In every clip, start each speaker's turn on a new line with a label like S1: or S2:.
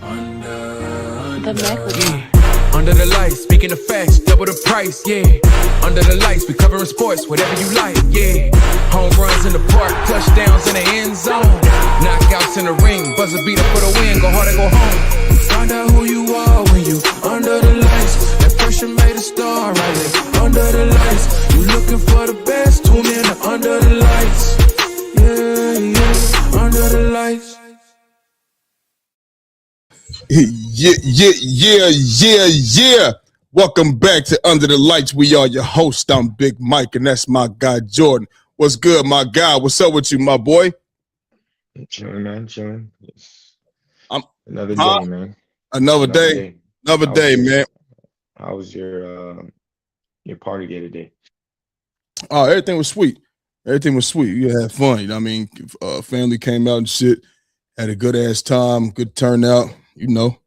S1: The microphone.
S2: Yeah. Under the lights, speaking of facts, double the price, yeah. Under the lights, we covering sports, whatever you like, yeah. Home runs in the park, touchdowns in the end zone. Knockouts in the ring, buzzer beater for the win, go hard or go home. Find out who you are when you under the lights. That pressure made a star right there. Under the lights, you looking for the best, tune in to Under the Lights. Yeah, yeah, Under the Lights.
S3: Yeah. Welcome back to Under the Lights. We are your host. I'm Big Mike, and that's my guy, Jordan. What's good, my guy? What's up with you, my boy?
S4: Chilling, man. Chilling.
S3: I'm
S4: another day, man.
S3: Another day, man.
S4: How was your party day today?
S3: Oh, everything was sweet. We had fun. You know what I mean? Family came out and shit. Had a good ass time, good turnout. You know,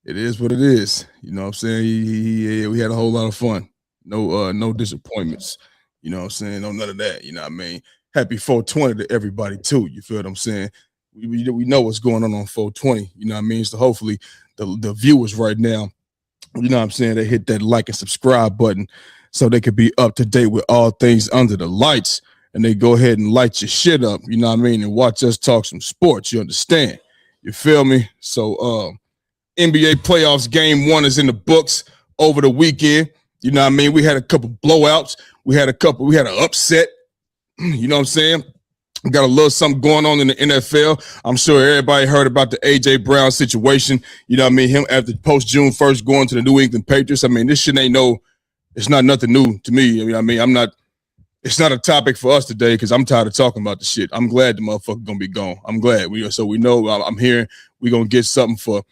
S3: it is what it is. You know what I'm saying? We had a whole lot of fun. No disappointments. You know what I'm saying? No, none of that. You know what I mean? Happy 420 to everybody too. You feel what I'm saying? We know what's going on 420. You know what I mean? So hopefully the viewers right now, you know what I'm saying, they hit that like and subscribe button so they could be up to date with all things Under the Lights. And they go ahead and light your shit up, you know what I mean, and watch us talk some sports. You understand? You feel me? So NBA playoffs game 1 is in the books over the weekend. You know what I mean? We had a couple blowouts. We had an upset. You know what I'm saying? We got a little something going on in the NFL. I'm sure everybody heard about the A.J. Brown situation. You know what I mean? Him after post-June 1st going to the New England Patriots. I mean, this shit it's not nothing new to me. It's not a topic for us today because I'm tired of talking about the shit. I'm glad the motherfucker gonna be gone. I'm glad. We know I'm hearing we're gonna get something for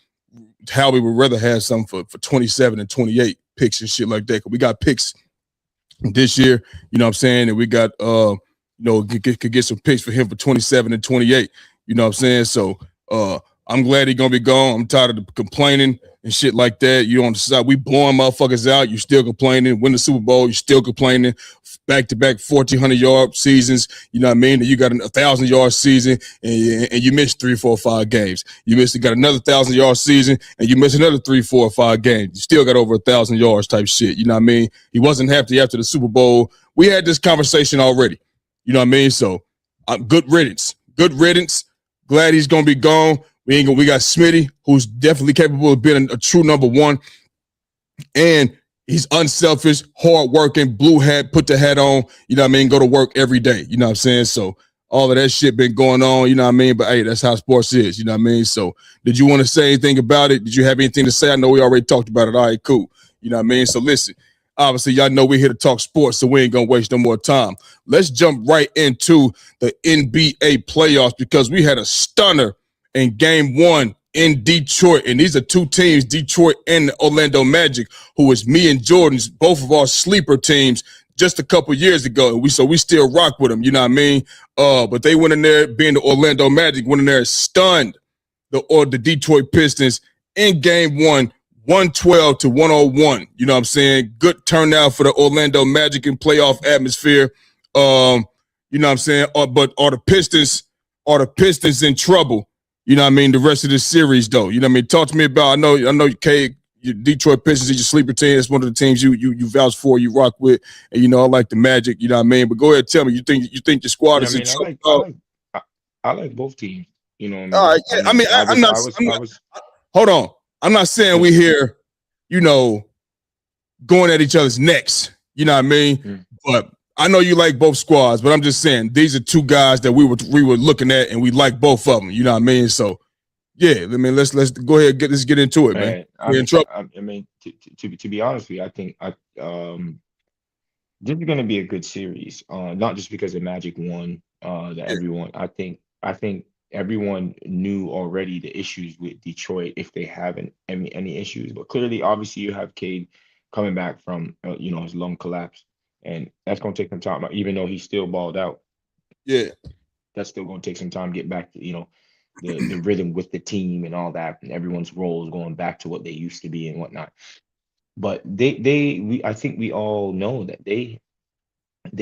S3: how we would rather have something for 27 and 28 picks and shit like that. Cause we got picks this year, you know what I'm saying? And we got could get some picks for him for 27 and 28. You know what I'm saying? So I'm glad he's gonna be gone. I'm tired of the complaining and shit like that. You on the side, we blowing motherfuckers out. You still complaining. Win the Super Bowl, you still complaining. Back-to-back 1,400-yard seasons. You know what I mean? You got a 1,000-yard season and you missed 3, 4, 5 games. You got another 1,000-yard season and you missed another 3, 4, 5 games. You still got over 1,000 yards type shit. You know what I mean? He wasn't happy after the Super Bowl. We had this conversation already. You know what I mean? So good riddance. Glad he's gonna be gone. We got Smitty, who's definitely capable of being a true number one. And he's unselfish, hardworking, blue hat, put the hat on, you know what I mean? Go to work every day. You know what I'm saying? So all of that shit been going on, you know what I mean? But hey, that's how sports is, you know what I mean? So did you want to say anything about it? Did you have anything to say? I know we already talked about it. All right, cool. You know what I mean? So listen, obviously y'all know we're here to talk sports, so we ain't gonna waste no more time. Let's jump right into the NBA playoffs because we had a stunner in game 1 in Detroit. And these are two teams, Detroit and the Orlando Magic, who was me and Jordan's, both of our sleeper teams just a couple years ago. And we still rock with them, you know what I mean? But they went in there, being the Orlando Magic, went in there and stunned the Detroit Pistons in game 1, 112 to 101. You know what I'm saying? Good turnout for the Orlando Magic in playoff atmosphere. You know what I'm saying? But are the Pistons in trouble? You know what I mean? The rest of the series, though. You know what I mean? Talk to me about, I know, Kay, your Detroit Pistons is your sleeper team. It's one of the teams you vouch for, you rock with. And, you know, I like the Magic, you know what I mean? But go ahead, tell me, you think the squad is in trouble?
S4: I like both teams. You know what I mean?
S3: All right, yeah. I'm not, hold on. I'm not saying we here, you know, going at each other's necks. You know what I mean? Mm. But I know you like both squads, but I'm just saying these are two guys that we were looking at, and we like both of them. You know what I mean? So, yeah, I mean, let's go ahead and get into it, man. We're in trouble.
S4: I mean, to be honest with you, I think this is going to be a good series. Not just because the Magic won. Everyone, I think everyone knew already the issues with Detroit if they haven't any issues. But clearly, obviously, you have Cade coming back from his lung collapse. And that's going to take some time, even though he's still balled out.
S3: Yeah.
S4: That's still going to take some time to get back to, the rhythm with the team and all that. And everyone's roles going back to what they used to be and whatnot. But I think we all know that they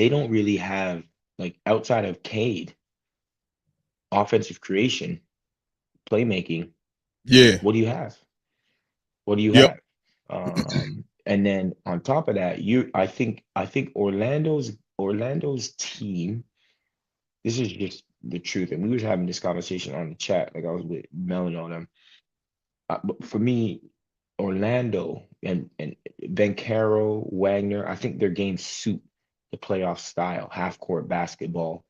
S4: don't really have, like, outside of Cade, offensive creation, playmaking,
S3: Yeah.
S4: What do you have? What do you
S3: Yep.
S4: have? And then on top of that, I think Orlando's team. This is just the truth, and we was having this conversation on the chat, like I was with Mel and all them. But for me, Orlando and Bencaro, Wagner, I think their games suit the playoff style, half court basketball.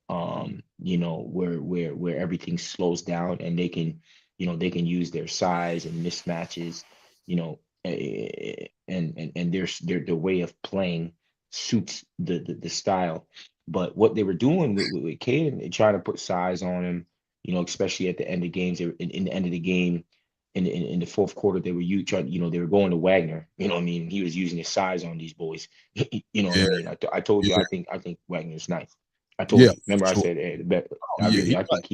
S4: Where everything slows down and they can use their size and mismatches, and their way of playing suits the style. But what they were doing with Caden, they trying to put size on him, especially at the end of games. In the end of the game, in the fourth quarter, they were they were going to Wagner. You know what I mean? He was using his size on these boys. You know what I
S3: Yeah.
S4: mean? I told you
S3: Yeah.
S4: I think Wagner's nice. I told
S3: Yeah.
S4: you. Remember I
S3: Sure.
S4: said, hey,
S3: Oh, yeah.
S4: I think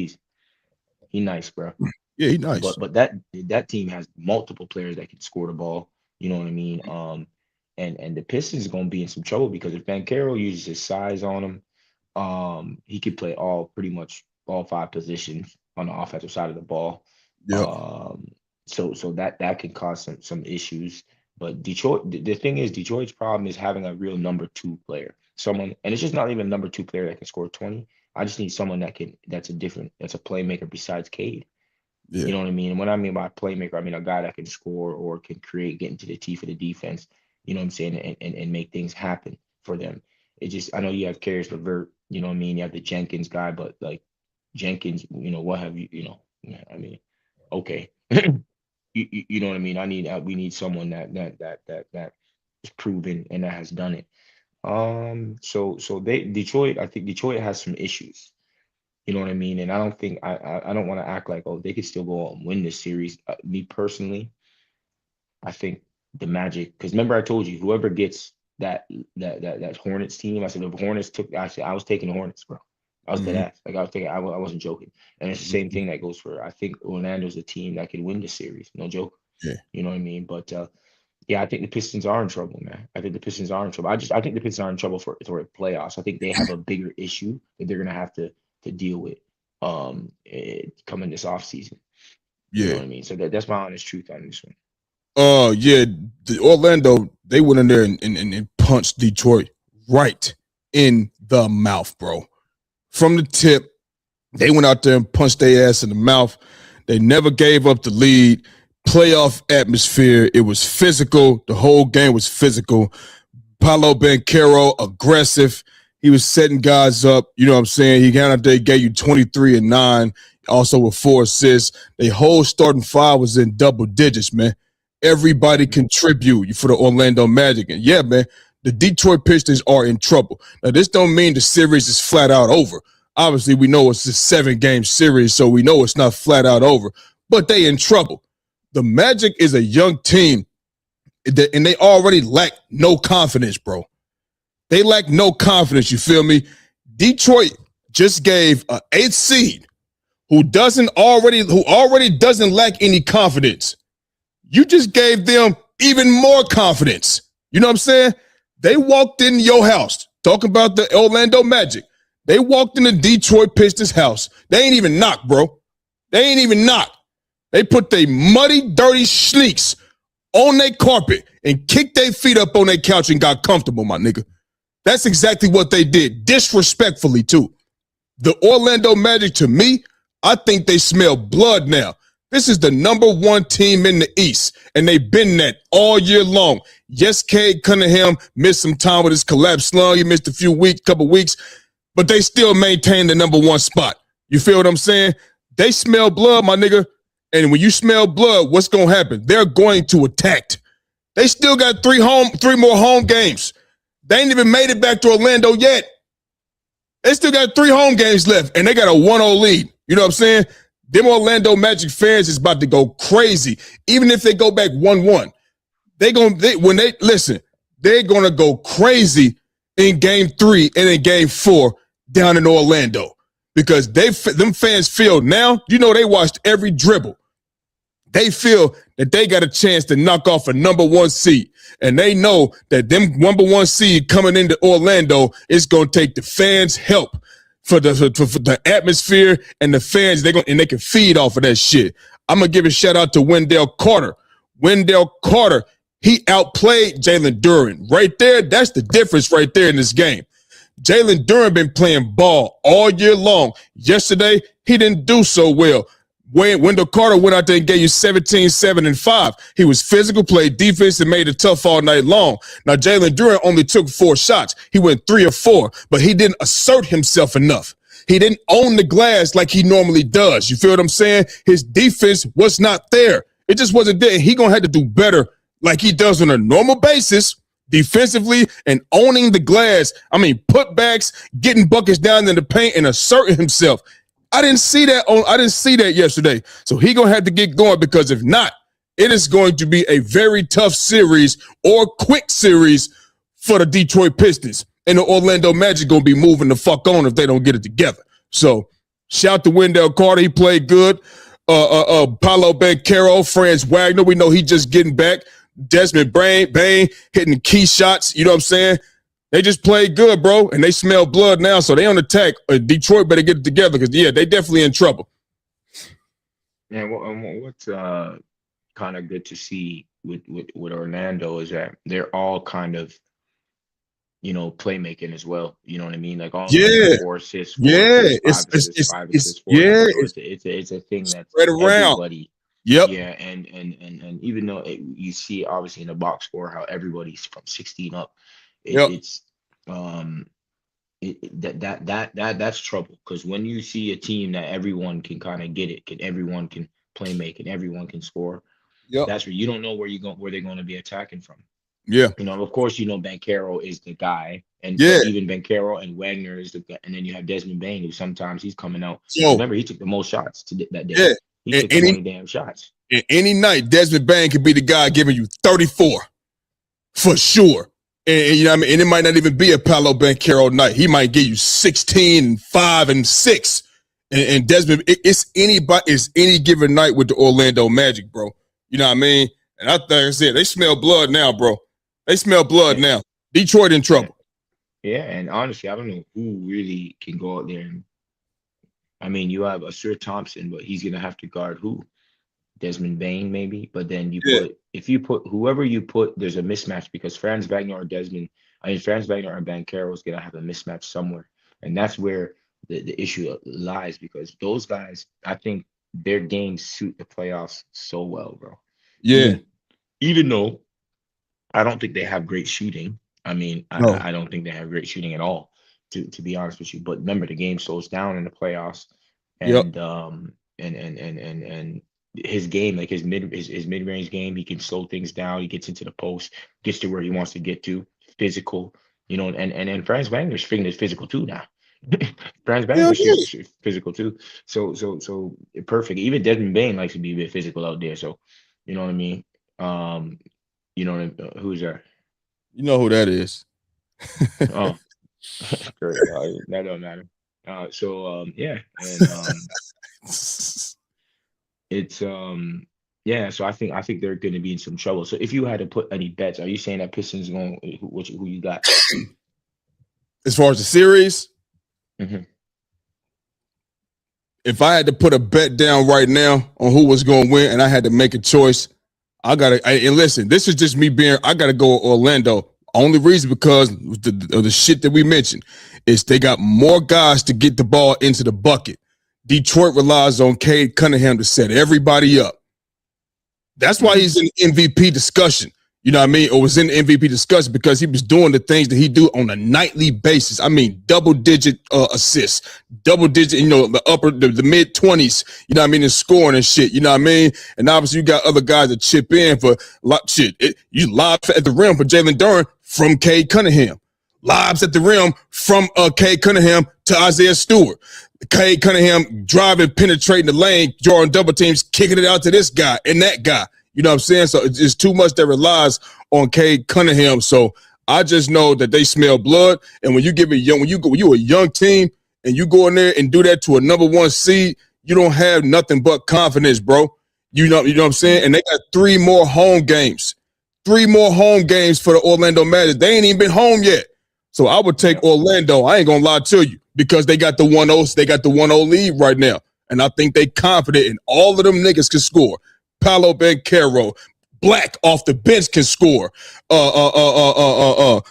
S4: he nice, bro.
S3: Yeah. He nice.
S4: But that team has multiple players that can score the ball. You know what I mean? And the Pistons are gonna be in some trouble because if Bankero uses his size on him, he could play pretty much all five positions on the offensive side of the ball.
S3: Yep.
S4: So that can cause some issues. But Detroit, the thing is, Detroit's problem is having a real number two player, someone, and it's just not even a number two player that can score 20. I just need someone that's a playmaker besides Cade.
S3: Yeah.
S4: You know what I mean? And what I mean by playmaker, I mean a guy that can score or can create, get into the teeth of the defense. You know what I'm saying, and make things happen for them. It just, I know you have Karis LeVert. You know what I mean? You have the Jenkins guy, but like Jenkins, what have you? Yeah, I mean, okay. You know what I mean? We need someone that is proven and that has done it. So Detroit, I think Detroit has some issues. You know what I mean? And I don't think I don't want to act like, oh, they could still go out and win this series. Me personally, I think the Magic, because remember I told you whoever gets that Hornets team, I said the Hornets took. Actually, I was taking the Hornets, bro. I was dead
S3: Mhm.
S4: ass. Like I was thinking, I wasn't joking. And it's the same thing that goes for. I think Orlando's a team that can win the series. No joke.
S3: Yeah.
S4: You know what I mean? But yeah, I think the Pistons are in trouble, man. I think the Pistons are in trouble. I think the Pistons are in trouble for playoffs. I think they have a bigger issue that they're gonna have to deal with coming this off season. You know
S3: Yeah.
S4: what I mean? So that's my honest truth on this one.
S3: Yeah, the Orlando, they went in there and punched Detroit right in the mouth, bro. From the tip, they went out there and punched their ass in the mouth. They never gave up the lead. Playoff atmosphere. It was physical. The whole game was physical. Paolo Banchero, aggressive. He was setting guys up. You know what I'm saying? He got out there, gave you 23 and 9, also with 4 assists. The whole starting five was in double digits, man. Everybody contribute for the Orlando Magic. And yeah, man, the Detroit Pistons are in trouble. Now, this don't mean the series is flat out over. Obviously, we know it's a 7-game series, so we know it's not flat out over. But they in trouble. The Magic is a young team, and they already lack no confidence, bro. They lack no confidence, you feel me? Detroit just gave an 8th seed who already doesn't lack any confidence. You just gave them even more confidence. You know what I'm saying? They walked in your house, talking about the Orlando Magic. They walked in the Detroit Pistons house. They ain't even knock, bro. They ain't even knock. They put their muddy, dirty schleeks on their carpet and kicked their feet up on their couch and got comfortable, my nigga. That's exactly what they did, disrespectfully, too. The Orlando Magic, to me, I think they smell blood now. This is the number 1 team in the East, and they've been that all year long. Yes, Cade Cunningham missed some time with his collapsed lung. He missed couple weeks, but they still maintain the number 1 spot. You feel what I'm saying? They smell blood, my nigga. And when you smell blood, what's going to happen? They're going to attack. They still got 3 more home games. They ain't even made it back to Orlando yet. They still got 3 home games left, and they got a 1-0 lead. You know what I'm saying? Them Orlando Magic fans is about to go crazy. Even if they go back 1-1, they're gonna go crazy in game 3 and in game 4 down in Orlando. Because them fans feel now, they watched every dribble. They feel that they got a chance to knock off a number 1 seed. And they know that them number 1 seed coming into Orlando is going to take the fans' help for the atmosphere and the fans. They can feed off of that shit. I'm going to give a shout out to Wendell Carter. Wendell Carter, he outplayed Jalen Duren. Right there, that's the difference right there in this game. Jalen Duren been playing ball all year long. Yesterday, he didn't do so well. Wendell Carter went out there and gave you 17, 7, and 5. He was physical, played defense, and made it tough all night long. Now, Jalen Duren only took 4 shots. He went 3 or 4, but he didn't assert himself enough. He didn't own the glass like he normally does. You feel what I'm saying? His defense was not there. It just wasn't there. He going to have to do better like he does on a normal basis, defensively and owning the glass. I mean, putbacks, getting buckets down in the paint and asserting himself. I didn't see that yesterday. So he gonna have to get going, because if not, it is going to be a very tough series or quick series for the Detroit Pistons. And the Orlando Magic gonna be moving the fuck on if they don't get it together. So shout to Wendell Carter. He played good. Paolo Banchero, Franz Wagner, we know he just getting back. Desmond Bain hitting key shots. You know what I'm saying? They just played good, bro, and they smell blood now, so they on attack. Detroit better get it together, because, yeah, they definitely in trouble.
S4: Yeah, what's kind of good to see with Orlando is that they're all kind of, playmaking as well. You know what I mean? Like all 4 assists, 5 assists, 4 assists. It's a thing that's
S3: spread around.
S4: Everybody.
S3: Yep.
S4: Yeah, and even though you see obviously in the box score how everybody's from 16 up, it's that's trouble, because when you see a team that everyone can kind of get it, everyone can play make, and everyone can score, that's where you don't know where they're going to be attacking from.
S3: Yeah,
S4: of course, Banchero is the guy, and even Banchero and Wagner is the guy, and then you have Desmond Bain, who sometimes he's coming out. Remember, he took the most shots that day. He took 20 damn shots.
S3: And any night, Desmond Bain could be the guy giving you 34 for sure. And you know what I mean? And it might not even be a Paolo Banchero night. He might give you 16 and 5 and 6. And Desmond, it's any given night with the Orlando Magic, bro. You know what I mean? And like I said, they smell blood now, bro. They smell blood now. Detroit in trouble.
S4: Yeah, and honestly, I don't know who really can go out there and, I mean, you have Sir Thompson, but he's gonna have to guard who? Desmond Bain, maybe. But then if you put whoever you put, there's a mismatch, because Franz Wagner or Franz Wagner or Banchero is gonna have a mismatch somewhere, and that's where the issue lies, because those guys, I think their games suit the playoffs so well, bro.
S3: Yeah.
S4: Even though I don't think they have great shooting. I mean, no. I don't think they have great shooting at all, to be honest with you. But remember, the game slows down in the playoffs, and and his game, like his mid-range game, he can slow things down. He gets into the post, gets to where he wants to get to, physical, and Franz Wagner's physical too now. Franz Wagner's physical too. So perfect. Even Desmond Bain likes to be a bit physical out there. So, you know what I mean? Who's that?
S3: You know who that is.
S4: Oh, great. That don't matter. Yeah, and it's so I think they're going to be in some trouble. So if you had to put any bets, are you saying that Pistons going? Who you got?
S3: As far as the series, if I had to put a bet down right now on who was going to win, and I had to make a choice, and listen, this is just me I got to go Orlando. Only reason because of the shit that we mentioned is they got more guys to get the ball into the bucket. Detroit relies on Cade Cunningham to set everybody up. That's why he's in MVP discussion. You know what I mean? Or was in the MVP discussion because he was doing the things that he do on a nightly basis. I mean, double-digit assists, double-digit, the mid-20s, you know what I mean, in scoring and shit, you know what I mean? And obviously you got other guys that chip in for shit. You lob at the rim for Jalen Duren from Cade Cunningham. Lobs at the rim from Cade Cunningham to Isaiah Stewart. Cade Cunningham driving, penetrating the lane, drawing double teams, kicking it out to this guy and that guy. You know what I'm saying? So it's too much that relies on Cade Cunningham. So I just know that they smell blood. And when you you a young team and you go in there and do that to a number 1 seed, you don't have nothing but confidence, bro. You know what I'm saying? And they got 3 more home games. 3 more home games for the Orlando Magic. They ain't even been home yet. So I would take Orlando. I ain't gonna lie to you, because they got the 1-0. They got the 1-0 lead right now. And I think they confident in all of them niggas can score. Paolo Banchero, Black off the bench can score.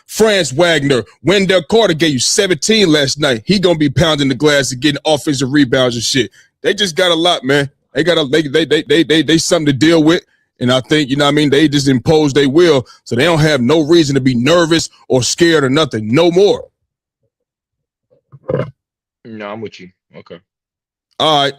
S3: Franz Wagner, Wendell Carter gave you 17 last night. He gonna be pounding the glass and getting offensive rebounds and shit. They just got a lot, man. They something to deal with. And I think, you know what I mean, they just impose their will, so they don't have no reason to be nervous or scared or nothing. No more.
S4: No, I'm with you. Okay.
S3: All right.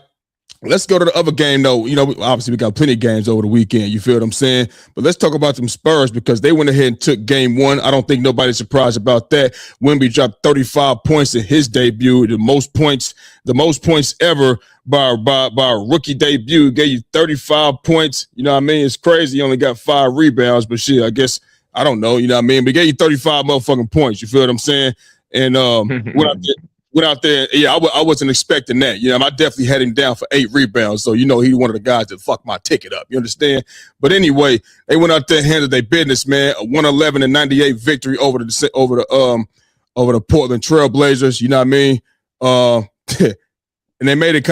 S3: Let's go to the other game, though. You know, obviously, we got plenty of games over the weekend. You feel what I'm saying? But let's talk about them Spurs because they went ahead and took game one. I don't think nobody's surprised about that. Wemby dropped 35 points in his debut, the most points ever by a rookie debut. Gave you 35 points. You know what I mean? It's crazy. He only got 5 rebounds, but shit, I guess, I don't know. You know what I mean? But gave you 35 motherfucking points. You feel what I'm saying? And went out there, yeah, I wasn't expecting that. You know, I definitely had him down for 8 rebounds, so you know he's one of the guys that fucked my ticket up. You understand? But anyway, they went out there and handled their business, man. A 111-98 victory over the Portland Trail Blazers. You know what I mean? And they made it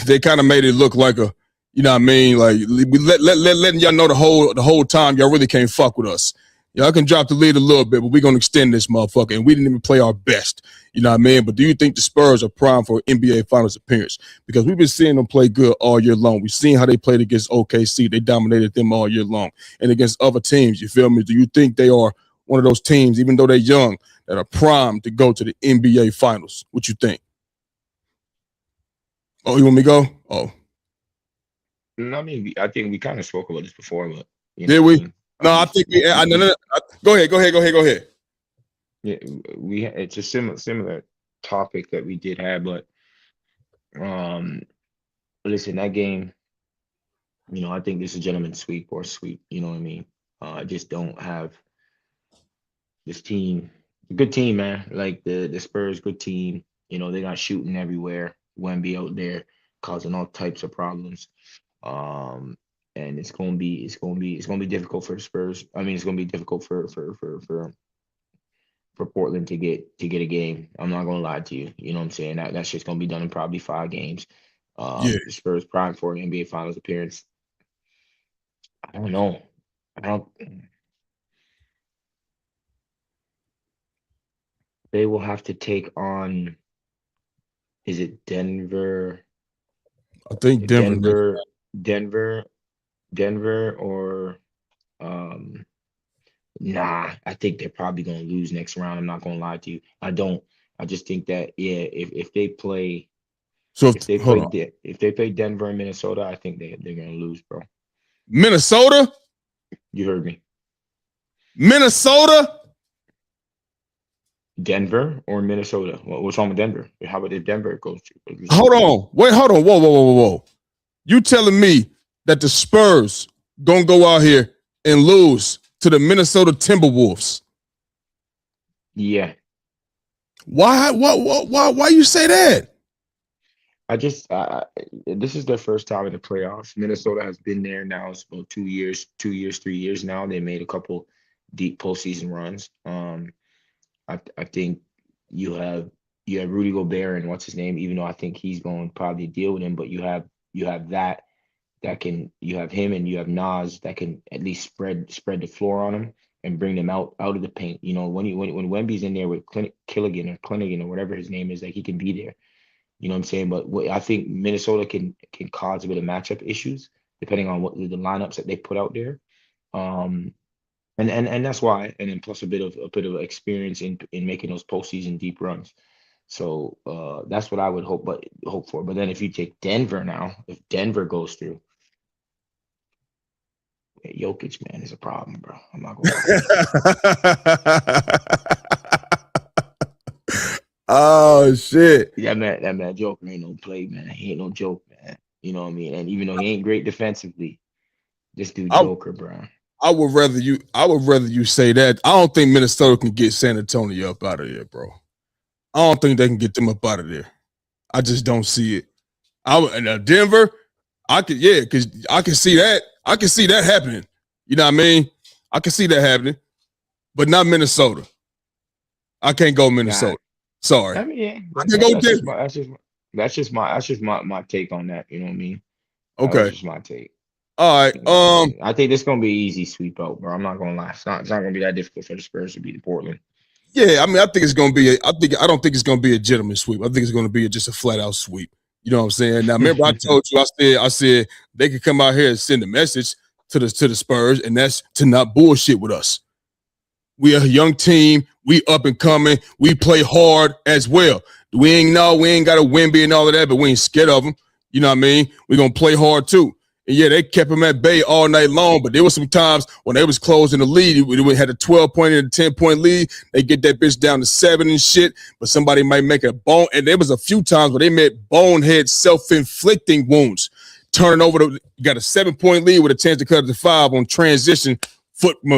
S3: they kind of made it look like a, you know what I mean? Like we letting y'all know the whole time y'all really can't fuck with us. Y'all can drop the lead a little bit, but we're gonna extend this motherfucker, and we didn't even play our best. You know what I mean? But do you think the Spurs are primed for an NBA Finals appearance? Because we've been seeing them play good all year long. We've seen how they played against OKC. They dominated them all year long. And against other teams, you feel me? Do you think they are one of those teams, even though they're young, that are primed to go to the NBA Finals? What you think? Oh, you want me to go? Oh.
S4: No, I mean, I think we kind of spoke about this before, but
S3: Did we? No, I think we. Go ahead.
S4: Yeah, it's a similar topic that we did have, but listen, that game, you know, I think this is a gentleman's sweep or sweep. You know what I mean? I just don't have this team. Good team, man. Like the Spurs, good team. You know, they're not shooting everywhere. Wemby out there causing all types of problems. And it's gonna be difficult for the Spurs. I mean, it's gonna be difficult for Portland to get a game. I'm not gonna lie to you. You know what I'm saying? That's just gonna be done in probably 5 games. The Spurs prime for an NBA Finals appearance. I don't know. They will have to take on. Is it Denver?
S3: I think
S4: Denver or nah, I think they're probably gonna lose next round. I'm not gonna lie to you. I just think that if they play if they play Denver and Minnesota, I think they're gonna lose, bro.
S3: Minnesota?
S4: You heard me.
S3: Minnesota?
S4: Denver or Minnesota? What's wrong with Denver? How about if Denver goes to?
S3: Hold on. Whoa. You telling me that the Spurs gonna go out here and lose to the Minnesota Timberwolves?
S4: Yeah.
S3: Why you say that?
S4: This is their first time in the playoffs. Minnesota has been there now. It's about 3 years now. They made a couple deep postseason runs. I think you have Rudy Gobert and what's his name, even though I think he's going to probably deal with him, but you have you have him and you have Nas that can at least spread the floor on him and bring them out of the paint. You know, when Wemby's in there with Clinigan or whatever his name is, like he can be there. You know what I'm saying? But I think Minnesota can cause a bit of matchup issues depending on what the lineups that they put out there. And that's why, and then plus a bit of experience in making those postseason deep runs. So that's what I would hope for. But then if you take Denver now, if Denver goes through, Jokic, man, is a problem, bro. I'm not gonna lie.
S3: Oh shit.
S4: That man Joker ain't no play, man. He ain't no joke, man. You know what I mean? And even though he ain't great defensively, this dude Joker, bro.
S3: I would rather you say that. I don't think Minnesota can get San Antonio up out of there, bro. I don't think they can get them up out of there. I just don't see it. Denver, because I can see that. I can see that happening. You know what I mean? I can see that happening, but not Minnesota. I can't go Minnesota. Sorry.
S4: I mean, yeah,
S3: I can go Denver.
S4: That's just my take on that. You know what I mean? That's
S3: Okay.
S4: just my take.
S3: All right.
S4: You know what I mean? I think this gonna be an easy sweep out, bro. I'm not gonna lie. It's not gonna be that difficult for the Spurs to beat Portland.
S3: Yeah, I mean, I think it's gonna be. I don't think it's gonna be a gentleman sweep. I think it's gonna be just a flat out sweep. You know what I'm saying? Now, remember, I told you, I said they could come out here and send a message to the Spurs, and that's to not bullshit with us. We are a young team. We up and coming. We play hard as well. We ain't got a Wemby and all of that, but we ain't scared of them. You know what I mean? We're gonna play hard too. And yeah, they kept him at bay all night long, but there was some times when they was closing the lead. We had a 12-point and a 10-point lead. They get that bitch down to 7 and shit, but somebody might make a bone. And there was a few times where they made bonehead self-inflicting wounds. Turn over you got a 7-point lead with a chance to cut it to 5 on transition.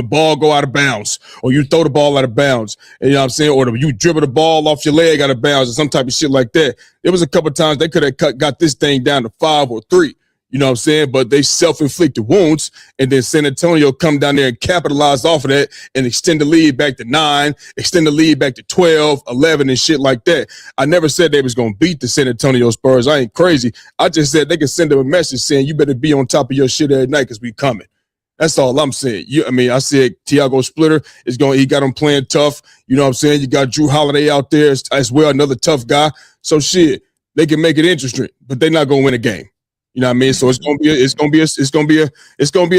S3: Ball go out of bounds, or you throw the ball out of bounds, and you know what I'm saying, or you dribble the ball off your leg out of bounds, or some type of shit like that. There was a couple of times they could have got this thing down to 5 or 3. You know what I'm saying? But they self-inflicted wounds, and then San Antonio come down there and capitalize off of that and extend the lead back to 9, extend the lead back to 12, 11, and shit like that. I never said they was going to beat the San Antonio Spurs. I ain't crazy. I just said they could send them a message saying you better be on top of your shit every night because we coming. That's all I'm saying. I said Tiago Splitter he got him playing tough. You know what I'm saying? You got Drew Holiday out there as well, another tough guy. So shit, they can make it interesting, but they're not gonna win a game. You know what I mean? So it's gonna be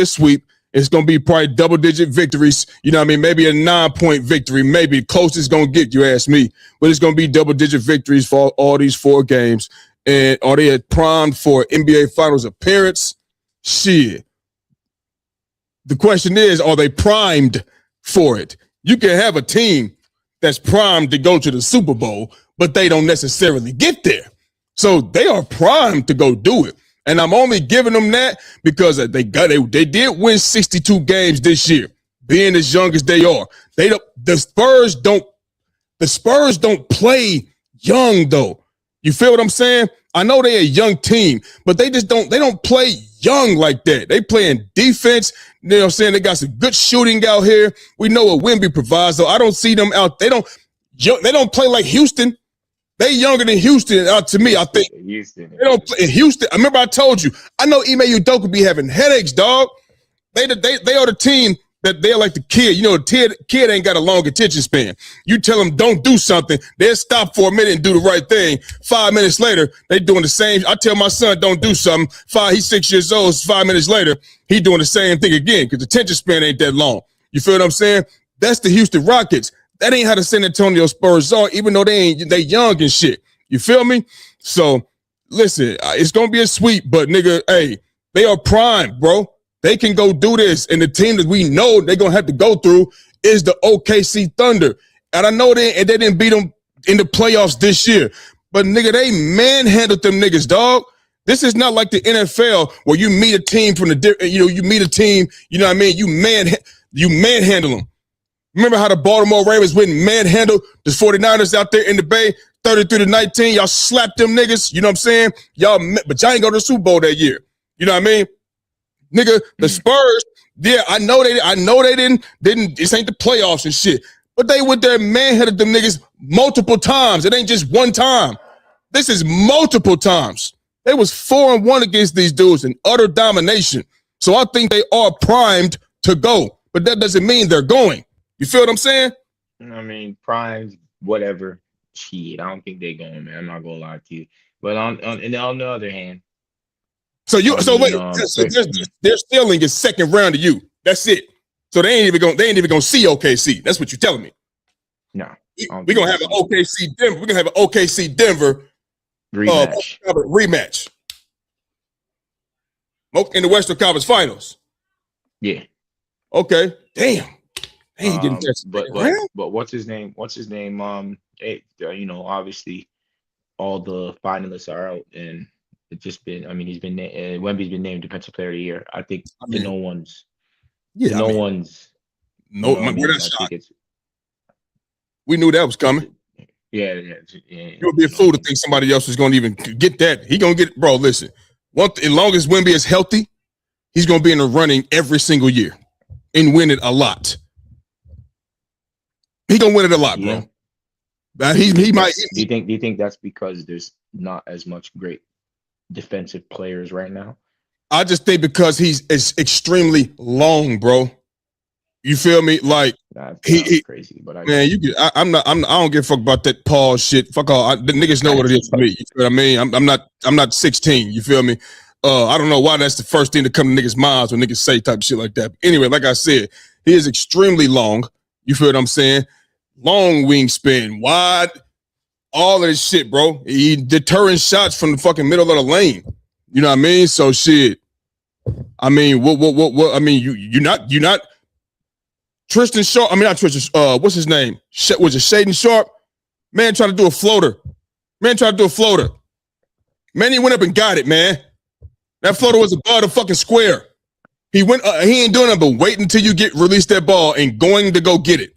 S3: a sweep. It's gonna be probably double-digit victories. You know what I mean? Maybe a 9-point victory, maybe closest gonna get, you ask me. But it's gonna be double-digit victories for all these 4 games. And are they primed for NBA Finals appearance? Shit. The question is, are they primed for it? You can have a team that's primed to go to the Super Bowl, but they don't necessarily get there. So they are primed to go do it. And I'm only giving them that because they did win 62 games this year, being as young as they are. The Spurs don't play young though. You feel what I'm saying? I know they're a young team, but they don't play young like that. They playing defense. You know what I'm saying? They got some good shooting out here. We know what Wemby provides, so I don't see them out. They don't play like Houston. They younger than Houston. To me, I think
S4: Houston.
S3: They don't play in Houston. I remember I told you. I know Ime Udoka be having headaches, dog. They are the team that they're like the kid. You know, the kid ain't got a long attention span. You tell them don't do something, they'll stop for a minute and do the right thing. 5 minutes later, they doing the same. I tell my son don't do something. He's 6 years old. 5 minutes later, he doing the same thing again because the attention span ain't that long. You feel what I'm saying? That's the Houston Rockets. That ain't how the San Antonio Spurs are, even though they young and shit. You feel me? So listen, it's gonna be a sweep, but nigga, hey, they are primed, bro. They can go do this, and the team that we know they're gonna have to go through is the OKC Thunder. And I know they didn't beat them in the playoffs this year, but nigga, they manhandled them niggas, dog. This is not like the NFL where you meet a team from you meet a team, you know what I mean? You manhandle them. Remember how the Baltimore Ravens went and manhandled the 49ers out there in the Bay, 33-19. Y'all slapped them niggas, you know what I'm saying? But y'all ain't go to the Super Bowl that year. You know what I mean? Nigga, the Spurs, yeah, I know they didn't, this ain't the playoffs and shit. But they went there and manhandled them niggas multiple times. It ain't just one time. This is multiple times. They was 4-1 against these dudes in utter domination. So I think they are primed to go. But that doesn't mean they're going. You feel what I'm saying?
S4: I mean, primes, whatever. Shit, I don't think they're going, man. I'm not gonna lie to you. But on the other hand,
S3: they're stealing his second round to you. That's it. So they ain't even gonna see OKC. That's what you're telling me.
S4: No,
S3: we're gonna have an OKC Denver. We're gonna have an OKC Denver rematch in the Western Conference Finals.
S4: Yeah.
S3: Okay. Damn. Ain't getting
S4: but what's his name? Obviously all the finalists are out, and it's just been. I mean, Wemby's been named Defensive Player of the Year. I think no one's. We
S3: knew that was coming.
S4: Yeah.
S3: You would be a fool to think somebody else was going to even get that. He gonna get it, bro. Listen, as long as Wemby is healthy, he's gonna be in the running every single year and win it a lot. He gonna win it a lot, bro. He might.
S4: Do you think that's because there's not as much great defensive players right now.
S3: I just think because he's extremely long, bro. You feel me? Like
S4: That's
S3: he
S4: crazy, but
S3: man, I don't give a fuck about that pause shit. Fuck all. The niggas know what it is for me. You feel what I mean? I'm not 16. You feel me? I don't know why that's the first thing to come to niggas' minds when niggas say type of shit like that. But anyway, like I said, he is extremely long. You feel what I'm saying? Long wingspan, wide, all of this shit, bro. He deterring shots from the fucking middle of the lane. You know what I mean? So shit. I mean, what? I mean, you're not Tristan Sharp. I mean, not Tristan. What's his name? Was it Shaden Sharp? Man, tried to do a floater. Man, he went up and got it, man. That floater was above the fucking square. He went. He ain't doing nothing but waiting until you release that ball and going to go get it.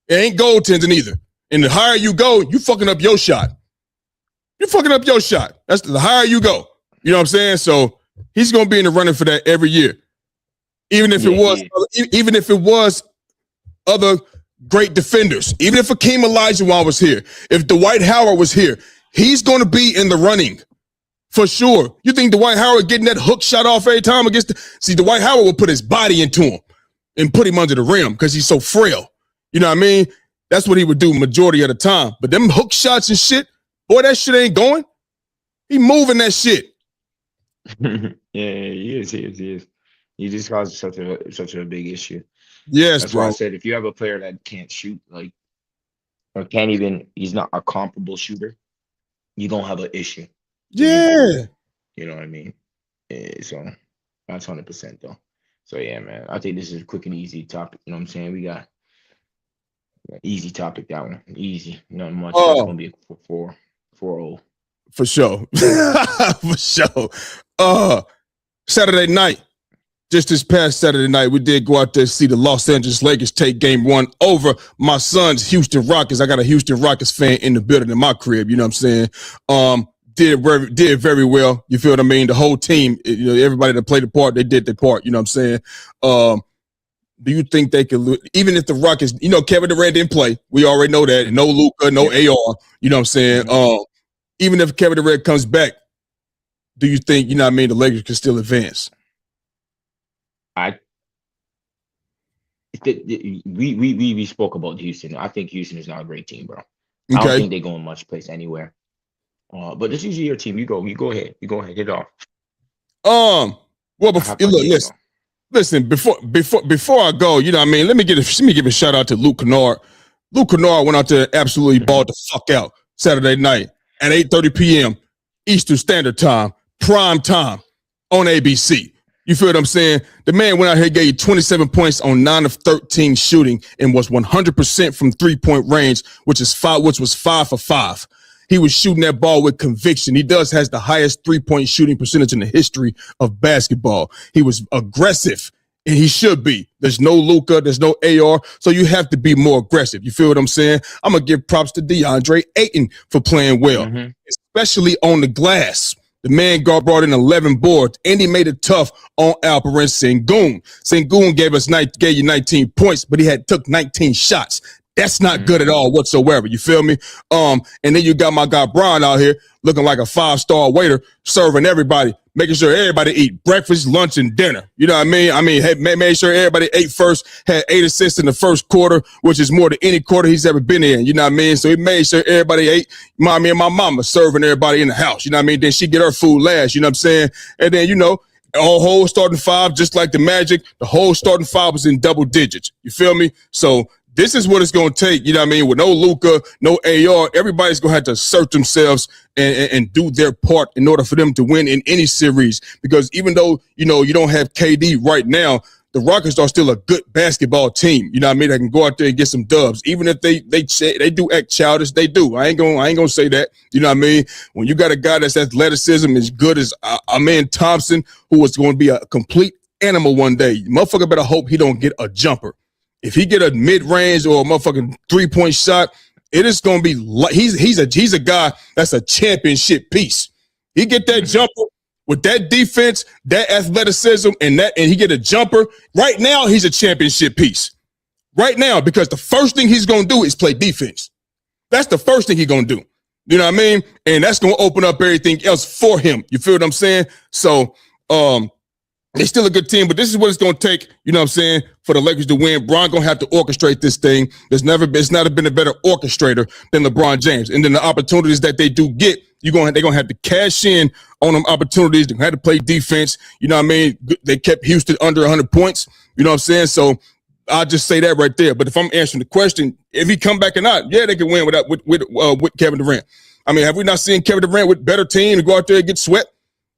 S3: It ain't goaltending either. And the higher you go, you fucking up your shot. You're fucking up your shot. That's the higher you go. You know what I'm saying? So he's gonna be in the running for that every year. Even if it was other great defenders, even if Hakeem Olajuwon was here, if Dwight Howard was here, he's going to be in the running for sure. You think Dwight Howard getting that hook shot off every time Dwight Howard will put his body into him and put him under the rim because he's so frail. You know what I mean? That's what he would do majority of the time. But them hook shots and shit, boy, that shit ain't going. He moving that shit.
S4: Yeah, he is. He just caused such a big issue.
S3: Yes,
S4: that's
S3: bro.
S4: why I said if you have a player that can't shoot, like, or he's not a comparable shooter, you don't have an issue.
S3: Yeah.
S4: You know what I mean? So that's 100% though. So yeah, man, I think this is a quick and easy topic. You know what I'm saying? We got easy topic, that one. Easy. Not much. That's gonna be a 4-0.
S3: For sure. For sure. Saturday night. Just this past Saturday night, we did go out there to see the Los Angeles Lakers take game 1 over my son's Houston Rockets. I got a Houston Rockets fan in the building in my crib, you know what I'm saying? Did very well. You feel what I mean? The whole team, everybody that played the part, they did their part, you know what I'm saying? Do you think they could, even if the Rockets, Kevin Durant didn't play, we already know that. No Luka, no AR, you know what I'm saying? Even if Kevin Durant comes back, do you think, the Lakers can still advance?
S4: We spoke about Houston. I think Houston is not a great team, bro.
S3: Okay.
S4: I don't think they're going much place anywhere. But this is your team. You go ahead. Hit it off.
S3: Well, listen. Before I go, you know what I mean. Let me give a shout out to Luke Kennard. Luke Kennard went out there, absolutely balled the fuck out Saturday night at 8:30 p.m. Eastern Standard Time, prime time on ABC. You feel what I'm saying? The man went out here, gave you 27 points on 9 of 13 shooting and was 100% from 3-point range, which was 5 for 5. He was shooting that ball with conviction. He has the highest 3-point shooting percentage in the history of basketball. He was aggressive, and he should be. There's no Luka, there's no AR, so you have to be more aggressive. You feel what I'm saying? I'm going to give props to DeAndre Ayton for playing well, especially on the glass. The man brought in 11 boards, and he made it tough on Alperen Sengun. Sengun gave you 19 points, but he took 19 shots. That's not good at all whatsoever. You feel me? And then you got my guy Brian out here looking like a 5-star waiter, serving everybody, making sure everybody eat breakfast, lunch, and dinner. You know what I mean? Made sure everybody ate first, had 8 assists in the first quarter, which is more than any quarter he's ever been in. You know what I mean? So he made sure everybody ate. Me and my mama serving everybody in the house. You know what I mean? Then she get her food last. You know what I'm saying? And then, all whole starting 5, just like the Magic, the whole starting 5 was in double digits. You feel me? So this is what it's going to take, you know what I mean? With no Luka, no AR, everybody's going to have to assert themselves and do their part in order for them to win in any series. Because even though, you don't have KD right now, the Rockets are still a good basketball team. You know what I mean? They can go out there and get some dubs. Even if they do act childish, they do. I ain't gonna say that. You know what I mean? When you got a guy that's athleticism as good as Amen Thompson, who is going to be a complete animal one day, motherfucker better hope he don't get a jumper. If he get a mid-range or a motherfucking 3-point shot, it is going to be like he's a guy that's a championship piece. He get that jumper with that defense, that athleticism, and he get a jumper. Right now, he's a championship piece. Right now, because the first thing he's going to do is play defense. That's the first thing he's going to do. You know what I mean? And that's going to open up everything else for him. You feel what I'm saying? So, they're still a good team, but this is what it's going to take, you know what I'm saying, for the Lakers to win. Bron going to have to orchestrate this thing. It's not been a better orchestrator than LeBron James. And then the opportunities that they do get, they're going to have to cash in on them opportunities. They had to play defense. You know what I mean? They kept Houston under 100 points. You know what I'm saying? So I'll just say that right there. But if I'm answering the question, if he come back or not, yeah, they can win with Kevin Durant. I mean, have we not seen Kevin Durant with better team to go out there and get swept?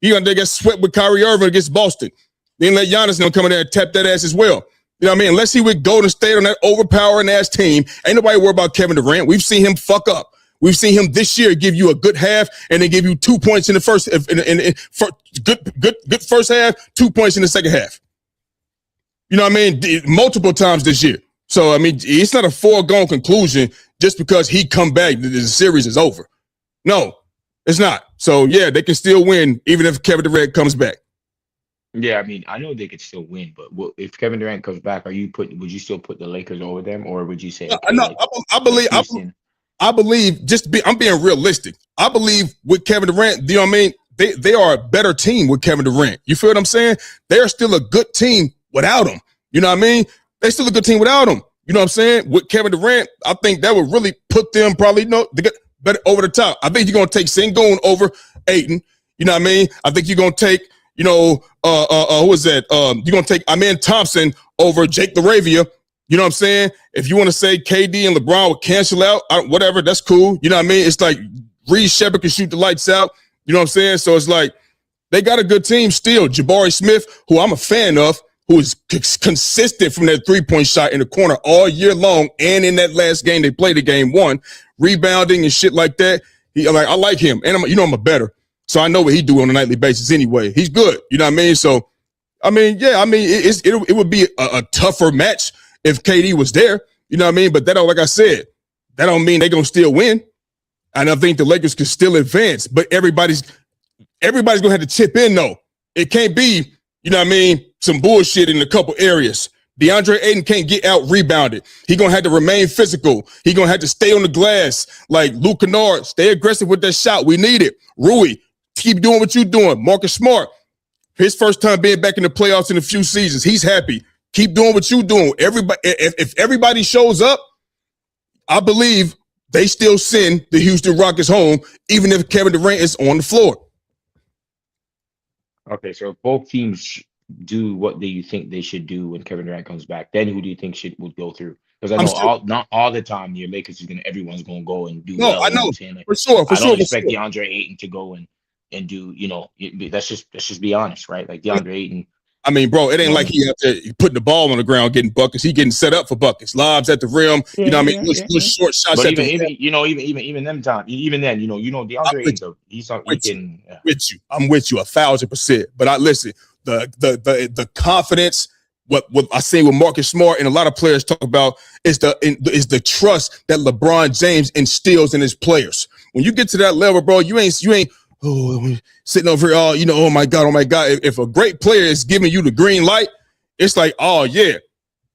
S3: They get swept with Kyrie Irving against Boston. Then let Giannis come in there and tap that ass as well. You know what I mean? Unless he would Golden State on that overpowering ass team, ain't nobody worried about Kevin Durant. We've seen him fuck up. We've seen him this year give you a good half and then give you 2 points in the first, good first half, 2 points in the second half. You know what I mean? Multiple times this year. So, I mean, it's not a foregone conclusion just because he come back, the series is over. No, it's not. So, yeah, they can still win even if Kevin Durant comes back.
S4: Yeah, I mean, I know they could still win, but if Kevin Durant comes back, would you still put the Lakers over them, or would you say, okay,
S3: no, I believe I'm being realistic. I believe with Kevin Durant, you know what I mean? They are a better team with Kevin Durant. You feel what I'm saying? They're still a good team without him. You know what I mean? They're still a good team without him. You know what I'm saying? With Kevin Durant, I think that would really put them probably better over the top. I think you're gonna take Sengun over Ayton. You know what I mean? I think you're gonna take, who is that? You're gonna take Amen Thompson over Jake LaRavia. You know what I'm saying? If you want to say KD and LeBron would cancel out, whatever, that's cool. You know what I mean? It's like Reed Shepard can shoot the lights out. You know what I'm saying? So it's like they got a good team still. Jabari Smith, who I'm a fan of, who is consistent from that three-point shot in the corner all year long, and in that last game they played, the game one, rebounding and shit like that. I like him, and I'm a better, so I know what he do on a nightly basis anyway. He's good, you know what I mean? So, I mean, yeah, I mean, it would be a tougher match if KD was there, you know what I mean? But that don't, like I said, that don't mean they're gonna still win, and I think the Lakers can still advance. But everybody's gonna have to chip in though. It can't be, you know what I mean, some bullshit in a couple areas. DeAndre Ayton can't get out rebounded. He gonna have to remain physical. He gonna have to stay on the glass like Luke Kennard. Stay aggressive with that shot. We need it. Rui, keep doing what you're doing. Marcus Smart, his first time being back in the playoffs in a few seasons. He's happy. Keep doing what you're doing. Everybody, if everybody shows up, I believe they still send the Houston Rockets home, even if Kevin Durant is on the floor.
S4: Okay, so if both teams do what do you think they should do when Kevin Durant comes back, then who do you think would go through? Because I know not all the time your Lakers everyone's gonna go and do well.
S3: I know,
S4: I'm saying? Like,
S3: for sure.
S4: I don't expect DeAndre Ayton to go and do, let's just be honest, right? Like DeAndre Ayton.
S3: I mean, bro, it ain't like he out there putting the ball on the ground getting buckets. He getting set up for buckets, lobs at the rim.
S4: Yeah,
S3: you know what I mean? Little short shots.
S4: But
S3: at the rim.
S4: even them time, even then, DeAndre Ayton,
S3: I'm with you 1,000%. But listen, the confidence, what I say with Marcus Smart and a lot of players talk about is the trust that LeBron James instills in his players. When you get to that level, bro, you ain't sitting over here, oh my God. If a great player is giving you the green light, it's like, oh yeah.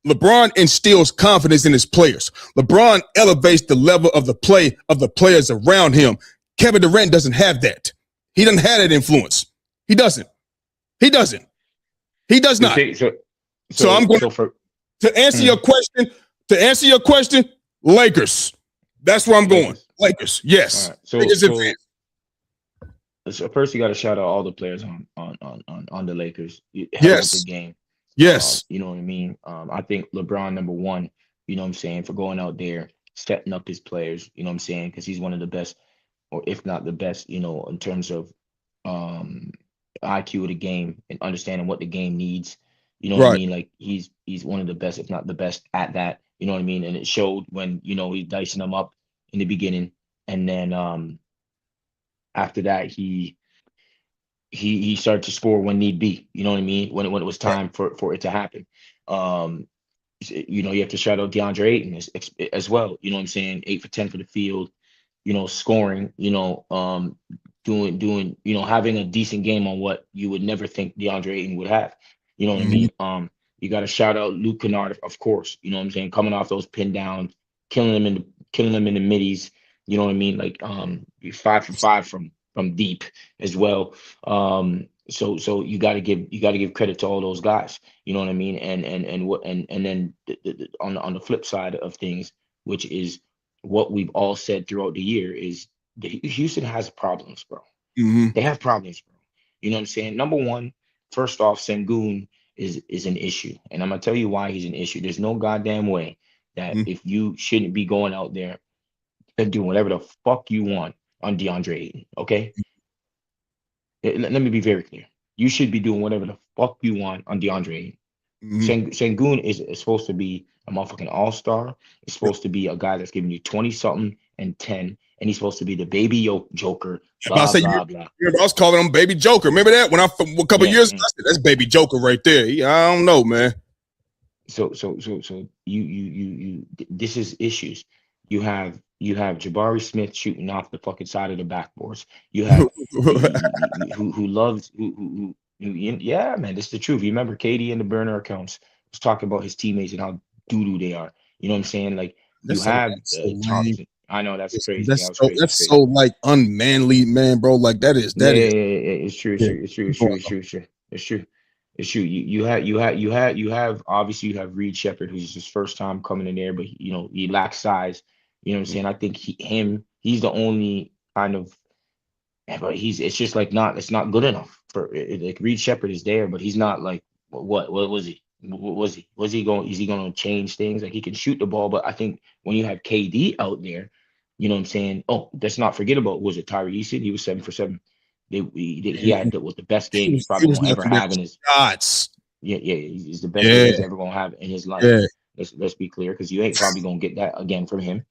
S3: LeBron instills confidence in his players. LeBron elevates the level of the play of the players around him. Kevin Durant doesn't have that. He doesn't have that influence. He doesn't. He does not. So I'm going to answer your question. To answer your question, Lakers. That's where I'm going. Lakers. Yes. Right.
S4: So first, you got to shout out all the players on the Lakers.
S3: Yes.
S4: The game.
S3: Yes.
S4: You know what I mean? I think LeBron, number one, you know what I'm saying, for going out there, setting up his players, you know what I'm saying, because he's one of the best, or if not the best, in terms of IQ of the game and understanding what the game needs. You know what I mean? Like he's one of the best, if not the best at that. You know what I mean? And it showed when, he's dicing them up in the beginning. And then after that, he started to score when need be. You know what I mean? When it was time for it to happen. You have to shout out DeAndre Ayton as well. You know what I'm saying? 8 for 10 for the field. Scoring. Doing. Having a decent game on what you would never think DeAndre Ayton would have. You know what I mean? You got to shout out Luke Kennard, of course. You know what I'm saying? Coming off those pin downs, killing them in the middies. You know what I mean? Like 5 for 5 from deep as well. So you got to give credit to all those guys. You know what I mean? And then on the flip side of things, which is what we've all said throughout the year, is Houston has problems, bro.
S3: Mm-hmm.
S4: They have problems, bro. You know what I'm saying? Number one, first off, Sengun is an issue, and I'm gonna tell you why he's an issue. There's no goddamn way that
S3: Mm-hmm.
S4: if you shouldn't be going out there and doing whatever the fuck you want on DeAndre Ayton, okay? Let me be very clear. You should be doing whatever the fuck you want on DeAndre Ayton.
S3: Mm-hmm.
S4: Sengun is supposed to be a motherfucking all-star. It's supposed to be a guy that's giving you 20 something and 10, and he's supposed to be the baby Joker,
S3: I
S4: blah
S3: say
S4: blah blah.
S3: I was calling him Baby Joker. Remember that when a couple
S4: Yeah.
S3: years ago, I said, that's Baby Joker right there. I don't know, man.
S4: So you this is issues. You have Jabari Smith shooting off the fucking side of the backboards. You have who loves yeah, man, this is the truth. You remember Katie in the burner accounts was talking about his teammates and how doo-doo they are. You know what I'm saying? Like you
S3: That's
S4: have
S3: so lame.
S4: Thompson. I know that's crazy. That
S3: That's
S4: was
S3: so
S4: crazy. That's
S3: that's so
S4: crazy.
S3: like unmanly, man, bro. Like that is
S4: Yeah,
S3: that
S4: yeah,
S3: is.
S4: yeah, yeah, it's true, it's
S3: Yeah.
S4: true, it's true,
S3: Keep
S4: it's true,
S3: going,
S4: it's
S3: though.
S4: true, it's true, it's true. It's true. You have obviously you have Reed Shepard, who's his first time coming in there, but he lacks size. You know what I'm saying? I think he's the only kind of, but it's just like it's not good enough for like Reed Shepard is there, but he's not like what was he? What was he going? Is he going to change things? Like he can shoot the ball, but I think when you have KD out there, you know what I'm saying? Oh, let's not forget about, was it Tyree Eason? He was 7 for 7. He
S3: Man,
S4: had was the best game he's
S3: he
S4: probably
S3: was
S4: gonna ever
S3: knocking down
S4: have in his.
S3: shots.
S4: Yeah, yeah, he's the best game
S3: Yeah,
S4: he's ever gonna have in his life.
S3: yeah.
S4: Let's be clear, because you ain't probably gonna get that again from him.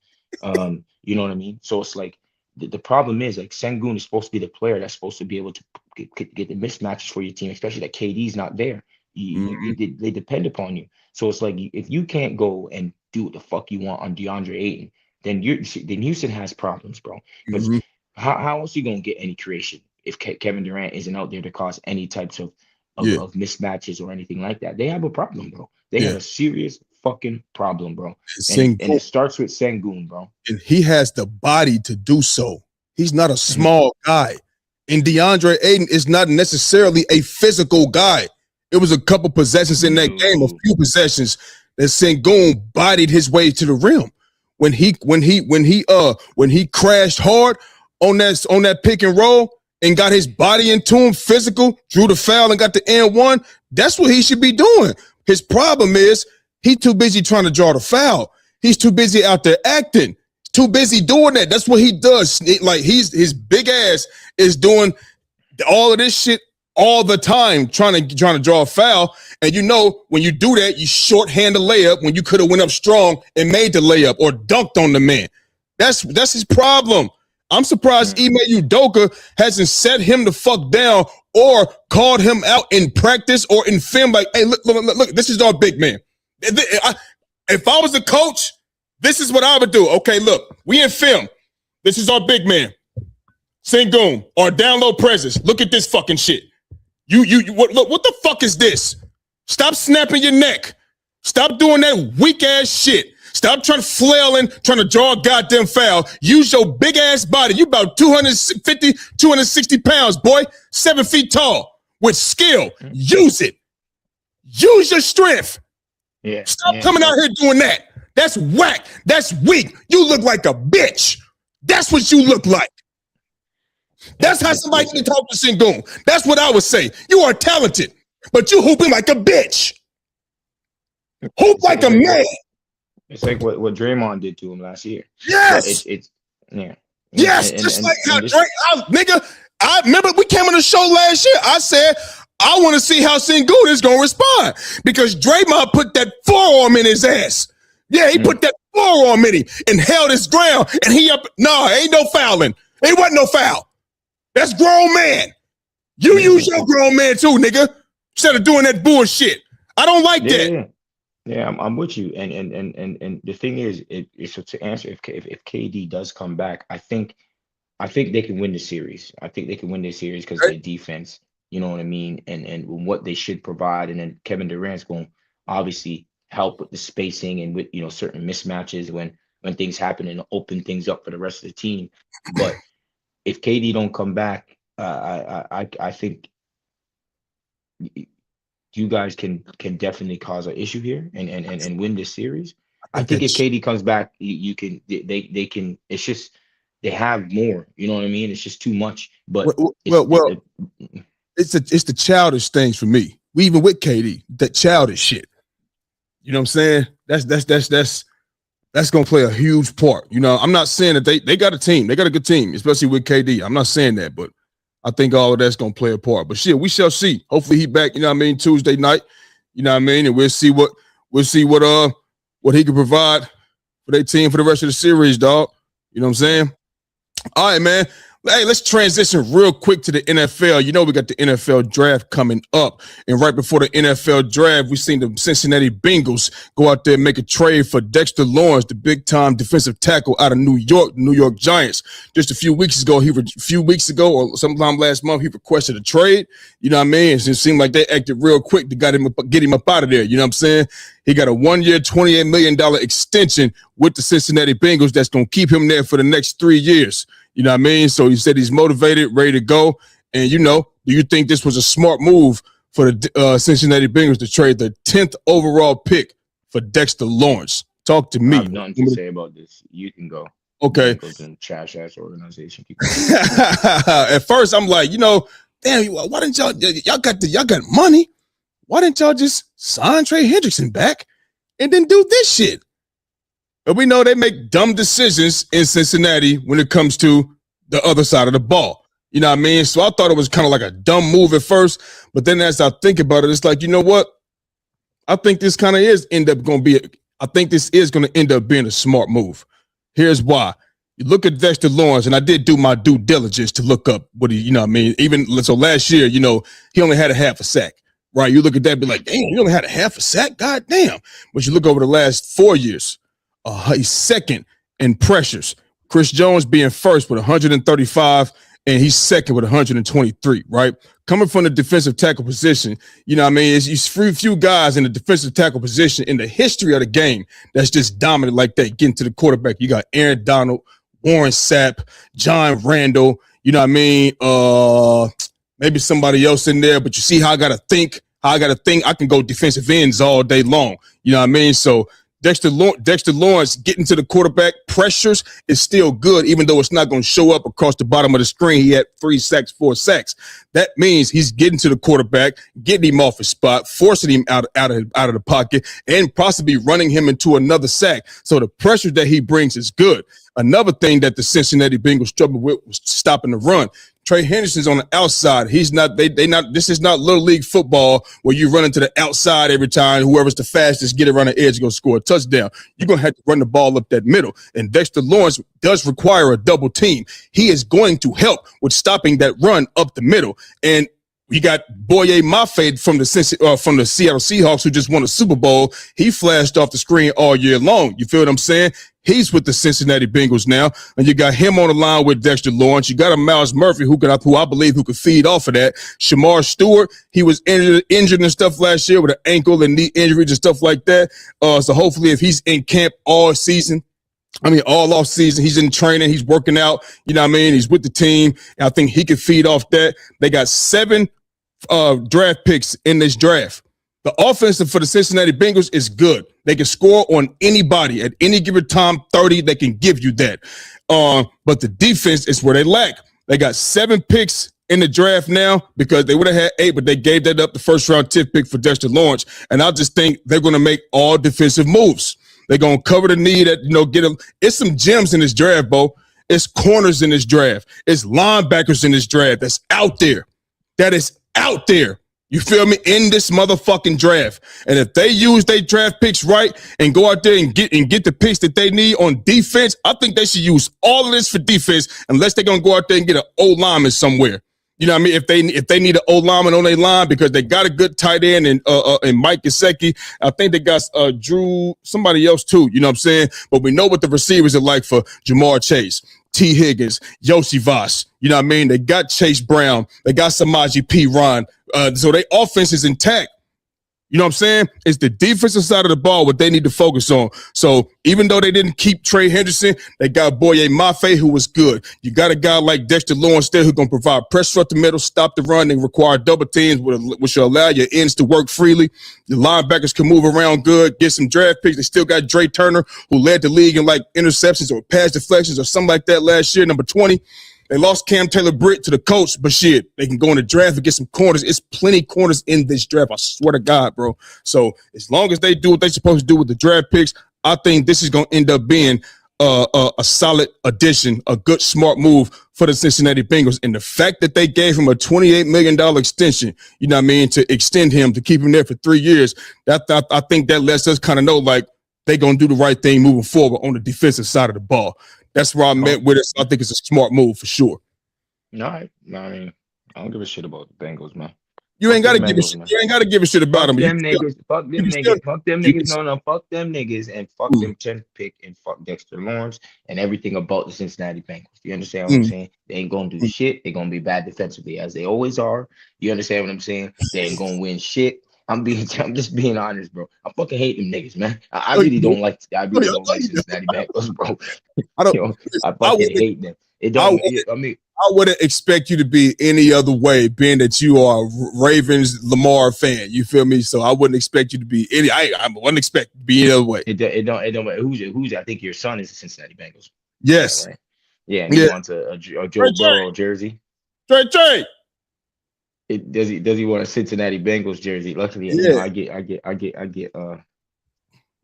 S4: You know what I mean? So it's like the problem is, like, Sengun is supposed to be the player that's supposed to be able to get the mismatches for your team, especially that KD's not there. They depend upon you. So it's like, if you can't go and do what the fuck you want on DeAndre Ayton, then Houston has problems, bro. Because
S3: Mm-hmm.
S4: how else you gonna get any creation if Kevin Durant isn't out there to cause any types of
S3: Yeah,
S4: mismatches or anything like that? They have a problem, bro. They have
S3: yeah.
S4: a serious fucking problem, bro. And
S3: Sengun,
S4: it starts with Sengun, bro.
S3: and he has the body to do so. He's not a
S4: Mhm.
S3: small guy. And DeAndre Ayton is not necessarily a physical guy. It was a couple possessions in that game, a
S4: No.
S3: few possessions that Sengun bodied his way to the rim. When he crashed hard on that pick and roll and got his body into him, physical, drew the foul and got the N1, that's what he should be doing. His problem is he's too busy trying to draw the foul. He's too busy out there acting. Too busy doing that. That's what he does. Like his big ass is doing all of this shit all the time, trying to draw a foul. And when you do that, you shorthand the layup when you could have went up strong and made the layup or dunked on the man. That's his problem. I'm surprised
S4: Mm.
S3: Ime Udoka hasn't set him the fuck down or called him out in practice or in film. Like, hey, look, this is our big man. If I was the coach, this is what I would do. Okay, look, we in film. This is our big man. Sengun, or download presence. Look at this fucking shit. What the fuck is this? Stop snapping your neck. Stop doing that weak ass shit. Stop flailing, trying to draw a goddamn foul. Use your big ass body. You about 250, 260 pounds, boy. 7 feet tall. With skill.
S4: Mm.
S3: Use it. Use your strength.
S4: Yeah,
S3: Stop
S4: yeah,
S3: coming
S4: yeah.
S3: out here doing that. That's whack. That's weak. You look like a bitch. That's what you look like. That's how somebody
S4: Listen,
S3: can talk to Sengun. That's what I would say. You are talented, but you hooping like a bitch. Hoop like a man.
S4: it's like what Draymond did to him last year. But
S3: Yes.
S4: it's yeah.
S3: Yes. Just like how
S4: This,
S3: Drake, I remember we came on the show last year. I said, I want to see how Sengun is going to respond because Draymond put that forearm in his ass. Yeah, he put that forearm in him and held his ground. And ain't no fouling. Ain't wasn't no foul. That's grown man. You use your grown man too, nigga. Instead of doing that bullshit. I don't like that.
S4: yeah. Yeah, I'm with you, and the thing is, so to answer, if KD does come back, I think they can win the series. I think they can win this series because
S3: Right?
S4: their defense, you know what I mean, and what they should provide, and then Kevin Durant's going to obviously help with the spacing and with certain mismatches when when things happen and open things up for the rest of the team. But if KD don't come back, I think you guys can definitely cause an issue here and win this series. I think if KD comes back, you can they can. It's just they have more. You know what I mean? It's just too much. But
S3: it's the childish things for me. We even with KD, that childish shit. You know what I'm saying? That's gonna play a huge part. You know, I'm not saying that they got a team, they got a good team, especially with KD. I'm not saying that, but I think all of that's gonna play a part. But shit, we shall see. Hopefully he back, you know what I mean, Tuesday night. You know what I mean? And we'll see what he can provide for their team for the rest of the series, dog. You know what I'm saying? All right, man. Hey, let's transition real quick to the NFL. You know, we got the NFL draft coming up. And right before the NFL draft, we seen the Cincinnati Bengals go out there and make a trade for Dexter Lawrence, the big-time defensive tackle out of New York, New York Giants. Just a few weeks ago, or sometime last month, he requested a trade. You know what I mean? It seemed like they acted real quick to get him up out of there. You know what I'm saying? He got a 1-year, $28 million extension with the Cincinnati Bengals that's going to keep him there for the next 3 years. You know what I mean? So he said he's motivated, ready to go. And, you know, do you think this was a smart move for the Cincinnati Bengals to trade the 10th overall pick for Dexter Lawrence? Talk to me.
S4: I have nothing to say about this. You can go.
S3: Okay.
S4: Trash-ass organization.
S3: At first, I'm like, you know, damn, why didn't y'all got money? Why didn't y'all just sign Trey Hendrickson back and then do this shit? But we know they make dumb decisions in Cincinnati when it comes to the other side of the ball. You know what I mean? So I thought it was kind of like a dumb move at first. But then as I think about it, it's like, you know what? I think this kind of is going to end up being a smart move. Here's why. You look at Dexter Lawrence, and I did do my due diligence to look up what he, you know what I mean? Even so last year, you know, he only had a half a sack. Right? You look at that and be like, damn, you only had a half a sack? God damn. But you look over the last 4 years, he's second in pressures. Chris Jones being first with 135, and he's second with 123, right? Coming from the defensive tackle position, you know what I mean? It's few guys in the defensive tackle position in the history of the game that's just dominant like that, getting to the quarterback. You got Aaron Donald, Warren Sapp, John Randall, you know what I mean? Maybe somebody else in there, but you see how I got to think. I can go defensive ends all day long. You know what I mean? So Dexter Lawrence getting to the quarterback pressures is still good, even though it's not going to show up across the bottom of the screen. He had 3 sacks, 4 sacks. That means he's getting to the quarterback, getting him off his spot, forcing him out of the pocket, and possibly running him into another sack. So the pressure that he brings is good. Another thing that the Cincinnati Bengals struggled with was stopping the run. Trey Henderson's on the outside. This is not little league football where you run into the outside every time. Whoever's the fastest, get around the edge, go score a touchdown. You're going to have to run the ball up that middle. And Dexter Lawrence does require a double team. He is going to help with stopping that run up the middle. And you got Boye Mafe from the Seattle Seahawks, who just won a Super Bowl. He flashed off the screen all year long. You feel what I'm saying? He's with the Cincinnati Bengals now, and you got him on the line with Dexter Lawrence. You got a Miles Murphy who I believe could feed off of that. Shamar Stewart, he was injured and stuff last year with an ankle and knee injuries and stuff like that. So hopefully, if he's in camp all off season, he's in training, he's working out. You know what I mean? He's with the team, and I think he could feed off that. They got 7 draft picks in this draft. The offense for the Cincinnati Bengals is good. They can score on anybody at any given time. 30, they can give you that. But the defense is where they lack. They got 7 picks in the draft now because they would have had 8, but they gave that up, the first round 10th pick for Dexter Lawrence. And I just think they're going to make all defensive moves. They're going to cover the need at, get them. It's some gems in this draft, Bo. It's corners in this draft. It's linebackers in this draft that's out there. That is out there. You feel me? In this motherfucking draft. And if they use their draft picks right and go out there and get the picks that they need on defense, I think they should use all of this for defense unless they're going to go out there and get an O-lineman somewhere. You know what I mean? If they need an O-lineman on their line because they got a good tight end and Mike Gesicki, I think they got Drew, somebody else too, you know what I'm saying? But we know what the receivers are like for Jamar Chase, T. Higgins, Yoshi Voss. You know what I mean? They got Chase Brown. They got Samaje Perine. So their offense is intact. You know what I'm saying? It's the defensive side of the ball what they need to focus on. So even though they didn't keep Trey Henderson, they got Boye Mafe, who was good. You got a guy like Dexter Lawrence there who's going to provide pressure up the middle, stop the run, and require double teams, which will allow your ends to work freely. The linebackers can move around good, get some draft picks. They still got Dre Turner, who led the league in like interceptions or pass deflections or something like that last year, number 20. They lost Cam Taylor-Britt to the Colts, but shit, they can go in the draft and get some corners. It's plenty corners in this draft. I swear to God, bro. So as long as they do what they're supposed to do with the draft picks, I think this is going to end up being a solid addition, a good, smart move for the Cincinnati Bengals. And the fact that they gave him a $28 million extension, you know what I mean, to extend him, to keep him there for 3 years, I think that lets us kind of know, like, they're going to do the right thing moving forward on the defensive side of the ball. That's where I meant with it. So I think it's a smart move for sure.
S4: No, I mean, I don't give a shit about the Bengals, man.
S3: You ain't got to give a shit. You ain't got to give a shit about them.
S4: Fuck them niggas. Fuck them niggas. Fuck them niggas. No, fuck them niggas and fuck them 10th pick and fuck Dexter Lawrence and everything about the Cincinnati Bengals. You understand what I'm saying? They ain't gonna do shit. They're gonna be bad defensively as they always are. You understand what I'm saying? They ain't gonna win shit. I'm just being honest, bro. I fucking hate them niggas, man. I really don't like Cincinnati Bengals, bro. I fucking hate them.
S3: I wouldn't expect you to be any other way, being that you are Ravens Lamar fan. You feel me? So I wouldn't expect you to be any. I wouldn't expect to be any other way.
S4: It don't. Who's? I think your son is the Cincinnati Bengals.
S3: Yes.
S4: Right? Yeah, and he wants a Joe Burrow jersey.
S3: Trey.
S4: Does he want a Cincinnati Bengals jersey? Luckily, I get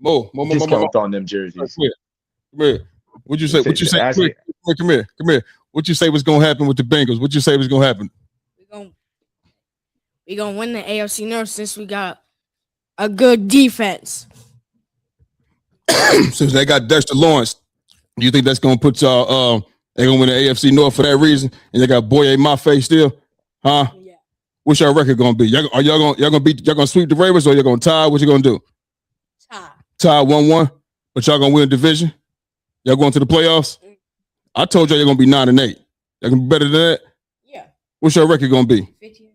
S4: discount on them jerseys.
S3: Come here. What'd you say? Come here. What you say was gonna happen with the Bengals? What you say was gonna happen?
S1: We gonna win the AFC North since we got a good defense.
S3: Since they got Dexter Lawrence, do you think that's gonna put y'all? They gonna win the AFC North for that reason, and they got Boye Mafe still, huh?
S1: Yeah.
S3: What's your record gonna be? Y'all gonna sweep the Ravens, or y'all gonna tie? What you gonna do? Tie 1-1, but y'all gonna win the division. Y'all going to the playoffs? I told y'all you're gonna be 9-8. Y'all gonna be better than that?
S1: Yeah.
S3: What's your record gonna be?
S1: 15-2.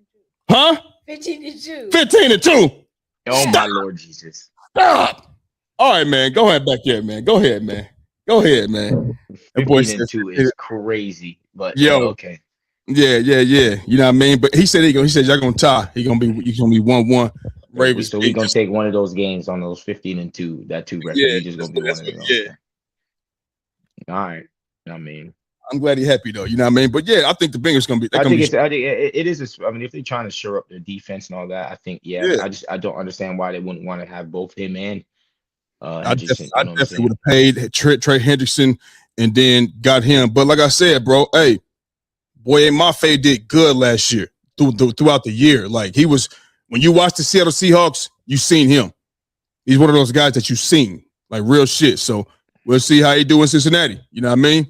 S3: Huh?
S1: 15-2.
S3: 15-2.
S4: Oh Stop. My Lord Jesus.
S3: Stop. All right, man. Go ahead back here, man. Go ahead, man.
S4: 15-2 is crazy, but okay.
S3: Yeah. You know what I mean? But he said y'all gonna tie. You're gonna be 1-1. Ravens.
S4: So we're gonna take one of those games on those 15-2. That 2 record. He's just gonna be one of those.
S3: Yeah.
S4: All right. I mean,
S3: I'm glad he's happy though. You know what I mean? But yeah, I think the Bengals gonna be.
S4: I think it is. I mean, if they're trying to shore up their defense and all that, I think I don't understand why they wouldn't want to have both him and
S3: I definitely would have paid Trey Henderson and then got him. But like I said, bro, hey, Boye Mafe did good last year throughout the year. Like he was, when you watch the Seattle Seahawks, you seen him. He's one of those guys that you seen, like real shit. So we'll see how he do in Cincinnati. You know what I mean?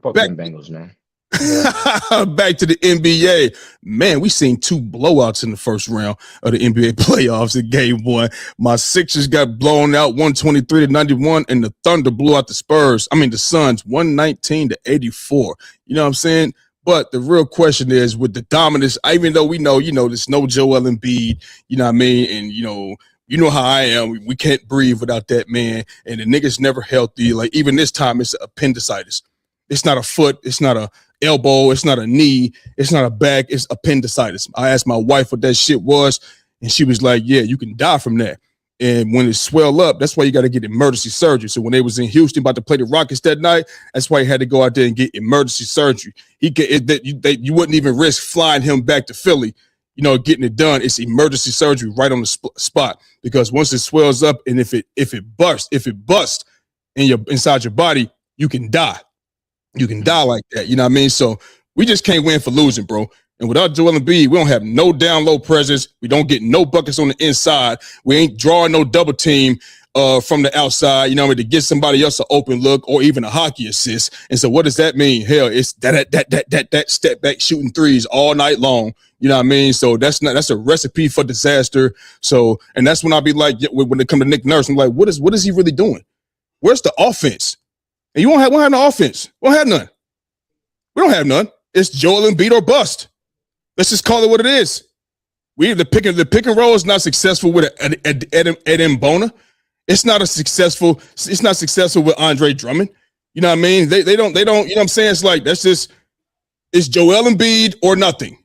S4: Fuck them Bengals, man.
S3: Back to the NBA. Man, we seen 2 blowouts in the first round of the NBA playoffs in game 1. My Sixers got blown out 123-91, and the Thunder blew out the Suns 119-84. You know what I'm saying? But the real question is, with the dominance, even though we know, there's no Joel Embiid, you know what I mean? And, you know how I am. We can't breathe without that man. And the nigga's never healthy. Like, even this time, it's appendicitis. It's not a foot. It's not a elbow. It's not a knee. It's not a back. It's appendicitis. I asked my wife what that shit was, and she was like, yeah, you can die from that. And when it swell up, that's why you got to get emergency surgery. So when they was in Houston about to play the Rockets that night, that's why he had to go out there and get emergency surgery. You wouldn't even risk flying him back to Philly, getting it done. It's emergency surgery right on the spot, because once it swells up and if it busts inside your body, you can die. You can die like that. You know what I mean? So we just can't win for losing, bro. And without Joel Embiid, we don't have no down low presence. We don't get no buckets on the inside. We ain't drawing no double team from the outside, to get somebody else an open look or even a hockey assist. And so what does that mean? Hell, it's that step back shooting threes all night long. You know what I mean? So that's a recipe for disaster. So, and that's when I'll be like, when it comes to Nick Nurse, I'm like, what is he really doing? Where's the offense? And you won't have no offense. We don't have none. We don't have none. It's Joel Embiid or bust. Let's just call it what it is. The pick and roll is not successful with Ed Bona. It's not successful with Andre Drummond. You know what I mean? They don't, you know what I'm saying? It's like, it's Joel Embiid or nothing.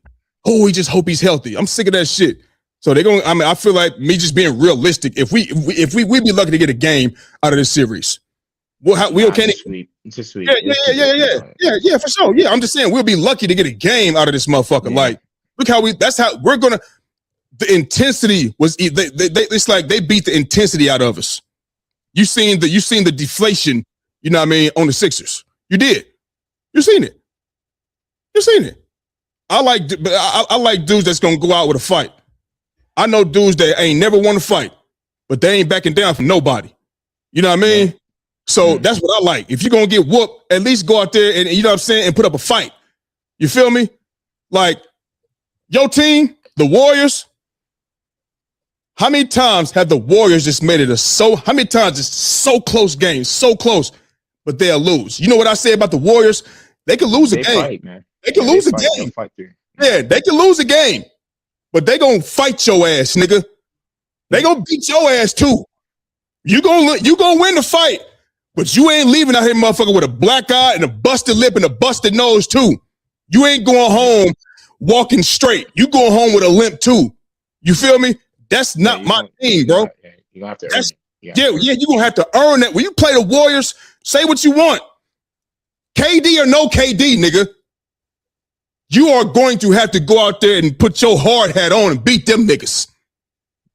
S3: Oh, we just hope he's healthy. I'm sick of that shit. So I feel like me just being realistic. If we'd be lucky to get a game out of this series.
S4: It's a sweep.
S3: Yeah, for sure. Yeah, I'm just saying we'll be lucky to get a game out of this motherfucker. Yeah. Like, that's how we're gonna. The intensity was. It's like they beat the intensity out of us. You seen the deflation. You know what I mean on the Sixers. You did. You seen it. I like dudes that's gonna go out with a fight. I know dudes that ain't never won a fight, but they ain't backing down from nobody. You know what I mean? Yeah. So that's what I like. If you're going to get whooped, at least go out there and, you know what I'm saying, and put up a fight. You feel me? Like, your team, the Warriors, how many times have the Warriors just made it how many times it's so close games, so close, but they'll lose? You know what I say about the Warriors? They could lose a game.
S4: Fight, man.
S3: They could lose a game. Yeah, they could lose a game, but they going to fight your ass, nigga. They going to beat your ass, too. You gonna win the fight. But you ain't leaving out here, motherfucker, with a black eye and a busted lip and a busted nose, too. You ain't going home walking straight. You going home with a limp, too. You feel me? That's not my team, bro.
S4: You're going to have to earn it.
S3: You're going to have to earn that. When you play the Warriors, say what you want. KD or no KD, nigga. You are going to have to go out there and put your hard hat on and beat them niggas.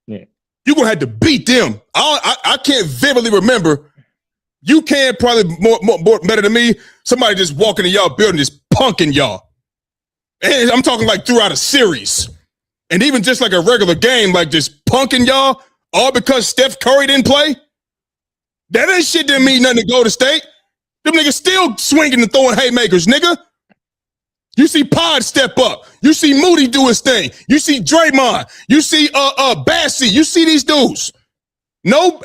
S4: Yeah.
S3: You're going to have to beat them. I can't vividly remember. You can probably more better than me. Somebody just walking in y'all building, just punking y'all. And I'm talking like throughout a series. And even just like a regular game, like just punking y'all, all because Steph Curry didn't play. That shit didn't mean nothing to Golden State. Them niggas still swinging and throwing haymakers, nigga. You see Pod step up. You see Moody do his thing. You see Draymond. You see Bassey. You see these dudes. No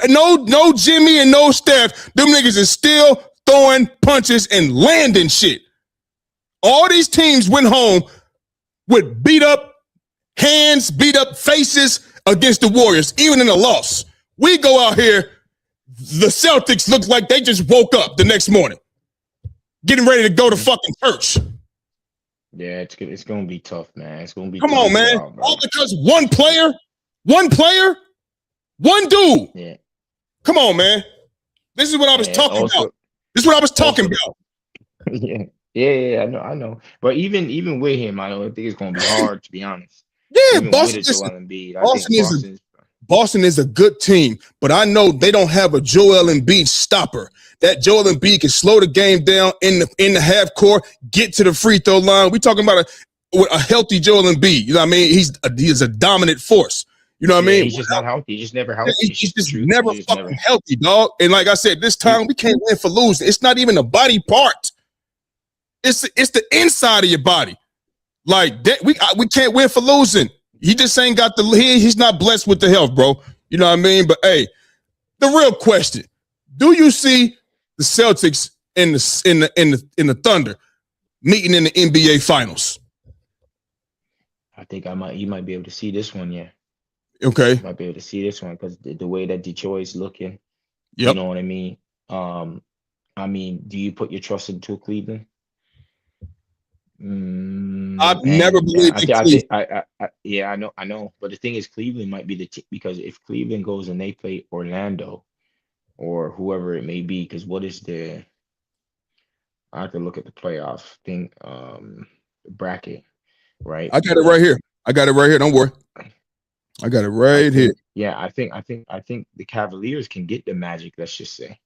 S3: Jimmy and no Steph. Them niggas is still throwing punches and landing shit. All these teams went home with beat up hands, beat up faces against the Warriors, even in a loss. We go out here, the Celtics look like they just woke up the next morning, getting ready to go to fucking church.
S4: Yeah, it's going to be tough, man. It's going to be
S3: Come on, man. All because one dude.
S4: Yeah.
S3: Come on, man. This is what I was talking about. This is what I was talking about.
S4: Yeah, I know. But even with him, I think it's going to be hard, to be honest.
S3: Yeah, Boston is a good team, but I know they don't have a Joel Embiid stopper. That Joel Embiid can slow the game down in the half court, get to the free throw line. We talking about a healthy Joel Embiid. You know what I mean? He is a dominant force. You know what I mean?
S4: He's just not healthy. He's just never healthy.
S3: He's just never healthy, dog. And like I said, this time we can't win for losing. It's not even a body part. It's the inside of your body. Like that, we can't win for losing. He just ain't got he's not blessed with the health, bro. You know what I mean? But hey, the real question: do you see the Celtics in the Thunder meeting in the NBA Finals?
S4: I think you might be able to see this one, yeah.
S3: Okay.
S4: You might be able to see this one because the way that Detroit's looking.
S3: Yep.
S4: You know what I mean? Do you put your trust into Cleveland?
S3: I've never believed in Cleveland.
S4: I know. But the thing is, Cleveland might be because if Cleveland goes and they play Orlando or whoever it may be, because I have to look at the playoff thing, bracket, right?
S3: I got it right here. Don't worry. I got it right here.
S4: Yeah, I think the Cavaliers can get the Magic. Let's just say,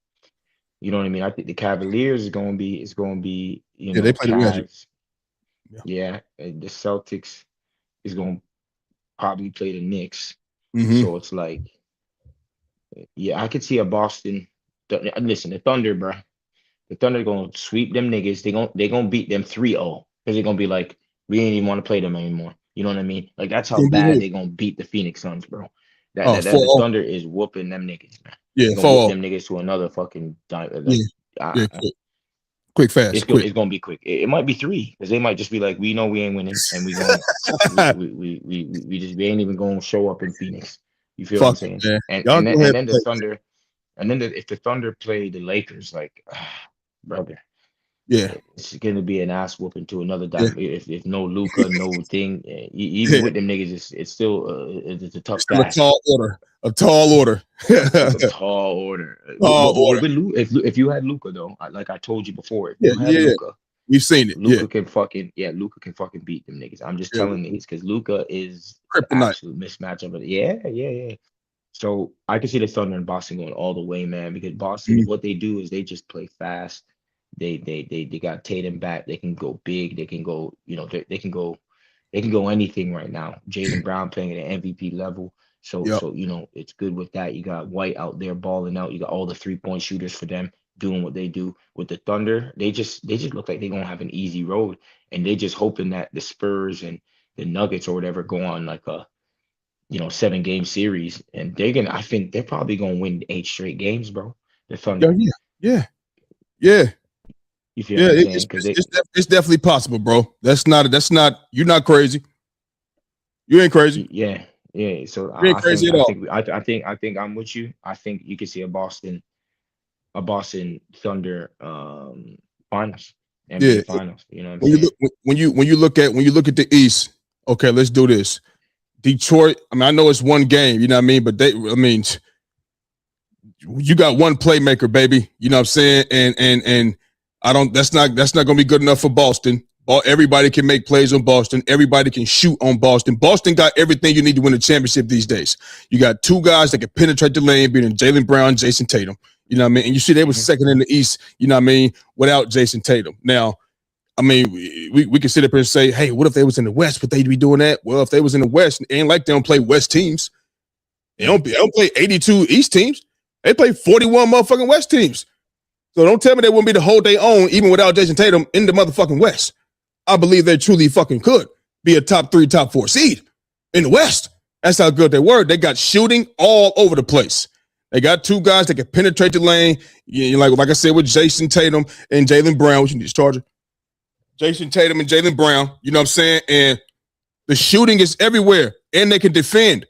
S4: you know what I mean. I think the Cavaliers is going to be
S3: they play the Magic.
S4: Yeah, the Celtics is going to probably play the Knicks.
S3: Mm-hmm.
S4: So it's like, yeah, I could see a Boston. Listen, the Thunder, bro. The Thunder going to sweep them niggas. They gonna beat them 3-0 because they're going to be like, we ain't even want to play them anymore. You know what I mean? Like, that's how bad they're going to beat the Phoenix Suns, bro. The Thunder is whooping them niggas, man.
S3: Yeah,
S4: whoop them niggas to another fucking...
S3: Quick Quick, fast, quick.
S4: It's gonna be quick. It might be 3 because they might just be like, we know we ain't winning, and we going we ain't even gonna show up in Phoenix. You feel what I'm
S3: Fuck it,
S4: saying?
S3: man.
S4: And
S3: Y'all
S4: and then
S3: go
S4: and
S3: ahead
S4: then
S3: and
S4: the
S3: play.
S4: Thunder, and then if the Thunder play the Lakers, like, brother,
S3: Yeah,
S4: it's gonna be an ass whooping to another
S3: yeah,
S4: dime. If no Luca, no thing, even
S3: yeah.
S4: with them niggas, it's still it's a tough
S3: It's still a
S4: task.
S3: tall order. A tall order.
S4: It's a tall order.
S3: Tall order.
S4: With if you had Luca though, like I told you before, if
S3: Yeah,
S4: you had
S3: yeah.
S4: Luca.
S3: We've seen it. Yeah,
S4: Luca can fucking beat them niggas. I'm just
S3: yeah.
S4: telling niggas because Luca is the
S3: Kryptonite.
S4: absolute mismatch of it. Yeah. So I can see the Thunder and Boston going all the way, man, because Boston,
S3: Mhm.
S4: what they do is they just play fast. They got Tatum back. They can go big. They can go, they can go anything right now. Jaylen Brown playing at an MVP level. So
S3: Yep.
S4: so it's good with that. You got White out there balling out. You got all the 3-point shooters for them doing what they do. With the Thunder, they just look like they're gonna have an easy road, and they just hoping that the Spurs and the Nuggets or whatever go on like a 7-game series, and I think they're probably gonna win 8 straight games, bro. The
S3: Yeah,
S4: Thunder.
S3: yeah, yeah, yeah,
S4: You feel
S3: yeah.
S4: what I'm
S3: It's,
S4: saying? Because
S3: it's, it's, def- it's definitely possible, bro. That's not. You're not crazy. You ain't crazy.
S4: yeah. So
S3: You ain't
S4: I
S3: crazy
S4: think
S3: at
S4: I
S3: all.
S4: think I think I'm with you. I think you could see a Boston Thunder finals,
S3: Yeah.
S4: NBA finals. You know what I'm
S3: When you
S4: saying?
S3: look when you look at the East, okay, let's do this. Detroit. I mean, I know it's one game. You know what I mean, but you got one playmaker, baby. You know what I'm saying? And I don't. That's not going to be good enough for Boston. Everybody can make plays on Boston. Everybody can shoot on Boston. Boston got everything you need to win a championship these days. You got 2 guys that can penetrate the lane, being Jaylen Brown, Jason Tatum. You know what I mean? And you see they was
S4: Mhm.
S3: second in the East. You know what I mean? Without Jason Tatum. Now, I mean, we can sit up and say, hey, what if they was in the West? Would they be doing that? Well, if they was in the West, it ain't like they don't play West teams. They don't play 82 East teams. They play 41 motherfucking West teams. So don't tell me they wouldn't be to hold their own even without Jason Tatum in the motherfucking West. I believe they truly fucking could be a top 3, top 4 seed in the West. That's how good they were. They got shooting all over the place. They got 2 guys that can penetrate the lane. Like I said with Jason Tatum and Jaylen Brown, which you need to charge. Jason Tatum and Jaylen Brown, you know what I'm saying? And the shooting is everywhere, and they can defend,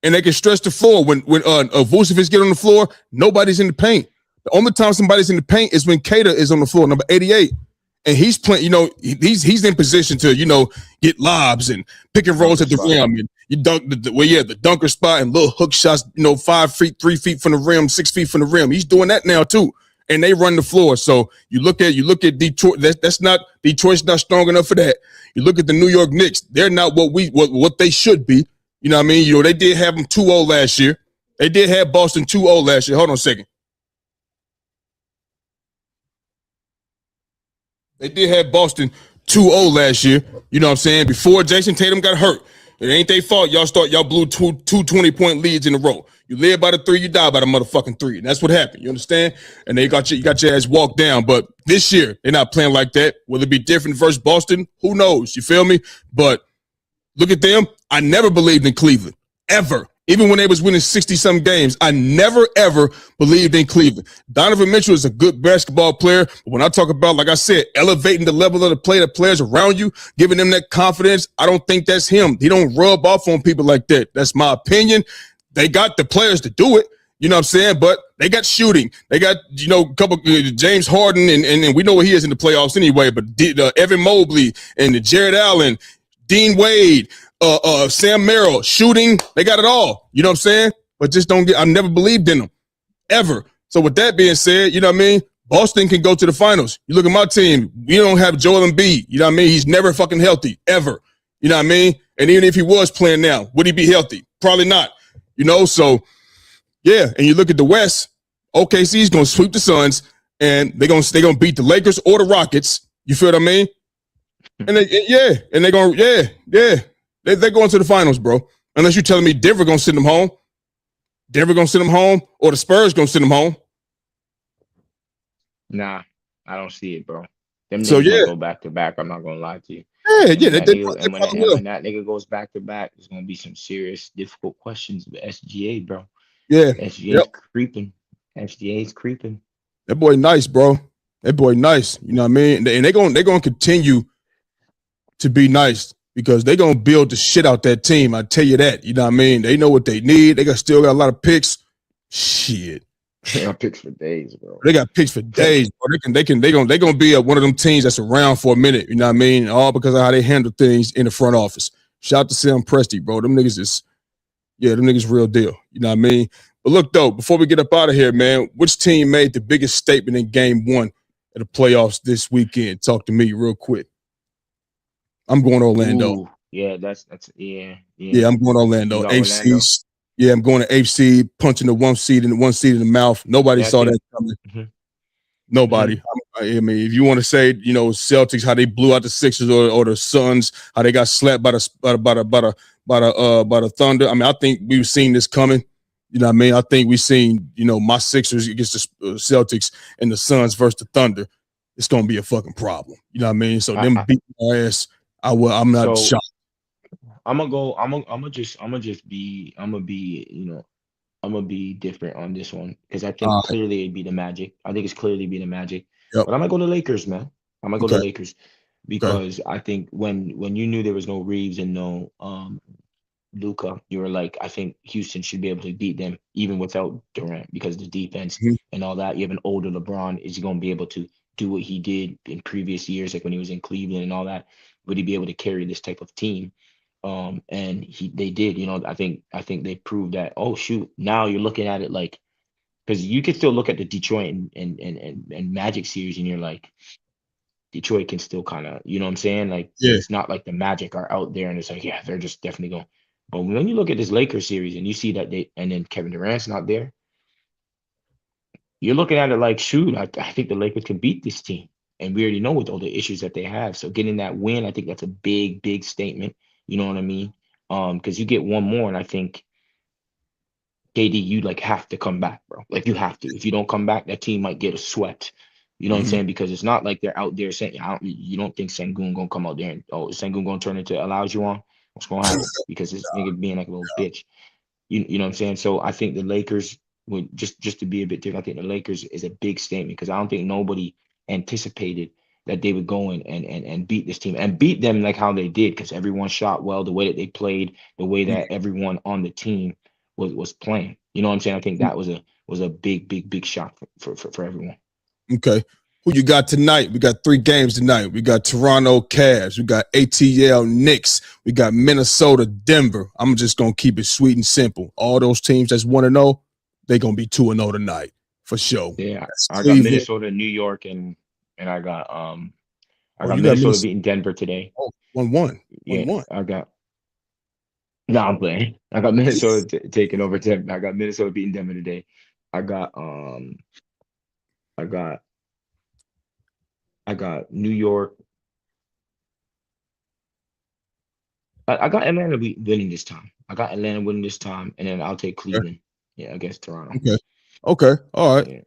S3: and they can stretch the floor. When Vucevic get on the floor, nobody's in the paint. The only time somebody's in the paint is when Kata is on the floor, number 88. And he's playing, he's in position to, get lobs and pick and rolls
S4: Dunker
S3: at the
S4: spot.
S3: rim. And you dunk the dunker spot and little hook shots, 5 feet, 3 feet from the rim, 6 feet from the rim. He's doing that now too. And they run the floor. So you look at Detroit. Detroit's not strong enough for that. You look at the New York Knicks. They're not what they should be. You know what I mean? They did have them 2-0 last year. They did have Boston 2-0 last year. Hold on a second. They did have Boston 2-0 last year. You know what I'm saying? Before Jason Tatum got hurt. It ain't their fault. Y'all blew two 20-point leads in a row. You live by the 3, you die by the motherfucking 3. And that's what happened. You understand? And you got your ass walked down. But this year, they're not playing like that. Will it be different versus Boston? Who knows? You feel me? But look at them. I never believed in Cleveland. Ever. Even when they was winning 60-some games, I never, ever believed in Cleveland. Donovan Mitchell is a good basketball player. But when I talk about, like I said, elevating the level of the play, the players around you, giving them that confidence, I don't think that's him. He don't rub off on people like that. That's my opinion. They got the players to do it. You know what I'm saying? But they got shooting. They got, a couple James Harden, and we know what he is in the playoffs anyway. But Evan Mobley and Jared Allen, Dean Wade, Sam Merrill, shooting, they got it all. You know what I'm saying? But just I never believed in them, ever. So with that being said, you know what I mean? Boston can go to the finals. You look at my team, we don't have Joel Embiid. You know what I mean? He's never fucking healthy, ever. You know what I mean? And even if he was playing now, would he be healthy? Probably not. So yeah. And you look at the West, OKC's gonna sweep the Suns, and they're gonna beat the Lakers or the Rockets. You feel what I mean? And they're gonna they're going to the finals, bro. Unless you're telling me Denver gonna send them home. Denver gonna send them home, or the Spurs gonna send them home.
S4: Nah, I don't see it, bro. Them
S3: So
S4: niggas might
S3: yeah,
S4: go back to back. I'm not gonna lie to you.
S3: yeah,
S4: And
S3: yeah.
S4: when
S3: They,
S4: that
S3: they,
S4: nigga
S3: they
S4: and when
S3: probably
S4: and
S3: will.
S4: when that nigga goes back to back, there's gonna be some serious difficult questions with SGA, bro.
S3: Yeah,
S4: SGA's
S3: yep.
S4: creeping. SGA's creeping.
S3: That boy nice, bro. That boy nice. You know what I mean? And they're gonna continue to be nice because they're gonna build the shit out that team. I tell you that. You know what I mean? They know what they need. They still got a lot of picks. Shit.
S4: They got picks for days, bro.
S3: They got picks for days, bro. They gonna be one of them teams that's around for a minute. You know what I mean? All because of how they handle things in the front office. Shout out to Sam Presti, bro. Them niggas real deal. You know what I mean? But look though, before we get up out of here, man, which team made the biggest statement in Game 1 of the playoffs this weekend? Talk to me real quick. I'm going Orlando.
S4: Ooh, yeah, that's
S3: Yeah, I'm going Orlando.
S4: AFC.
S3: Orlando. Yeah, I'm going to AFC, punching the one seed in the mouth. Nobody saw that coming. Mm-hmm. Nobody. Mm-hmm. I mean, if you want to say, you know, Celtics, how they blew out the Sixers or the Suns, how they got slapped by the Thunder. I mean, I think we've seen this coming. You know what I mean? I think we've seen, you know, my Sixers against the Celtics and the Suns versus the Thunder. It's gonna be a fucking problem. You know what I mean? So them beating our ass, I'm not shocked.
S4: I'm gonna be different on this one because I think clearly it'd be the Magic. I think it's clearly be the Magic. Yep. But I'm gonna go to Lakers, man. I'm gonna go to Lakers because I think when you knew there was no Reeves and no Luka, you were like, I think Houston should be able to beat them even without Durant because of the defense and all that. You have an older LeBron. Is he gonna be able to do what he did in previous years, like when he was in Cleveland and all that? Would he be able to carry this type of team? And they did, you know. I think they proved that. Oh shoot, now you're looking at it like, because you can still look at the Detroit and Magic series and you're like, Detroit can still kind of, you know what I'm saying? Like, It's not like the Magic are out there and it's like, yeah, they're just definitely going. But when you look at this Lakers series and you see that and then Kevin Durant's not there, you're looking at it like, shoot, I think the Lakers can beat this team. And we already know with all the issues that they have. So getting that win, I think that's a big, big statement. You know what I mean? Because you get one more, and I think KD, you like have to come back, bro. Like you have to. If you don't come back, that team might get a swept. You know what I'm saying? Because it's not like they're out there saying, you don't think Sengun gonna come out there and is Sengun gonna turn into Olajuwon? What's gonna happen? Because this nigga being like a little bitch. You know what I'm saying? So I think the Lakers would just to be a bit different. I think the Lakers is a big statement because I don't think nobody anticipated that they would go in and beat this team and beat them like how they did because everyone shot well, the way that they played, the way that everyone on the team was playing. You know what I'm saying? I think that was a big shot for everyone.
S3: Okay. Who you got tonight? We got 3 games tonight. We got Toronto Cavs. We got ATL Knicks. We got Minnesota Denver. I'm just going to keep it sweet and simple. All those teams that's 1-0, they're going to be 2-0 tonight for sure.
S4: Yeah, I got Minnesota, New York, and I got Minnesota beating Denver today.
S3: Oh, 1-1.
S4: Yeah,
S3: 1-1.
S4: I'm playing. I got Minnesota taking over Denver. I got Minnesota beating Denver today. I got New York. I got Atlanta winning this time. And then I'll take Cleveland. Yeah, against Toronto.
S3: Okay. All right. Yeah.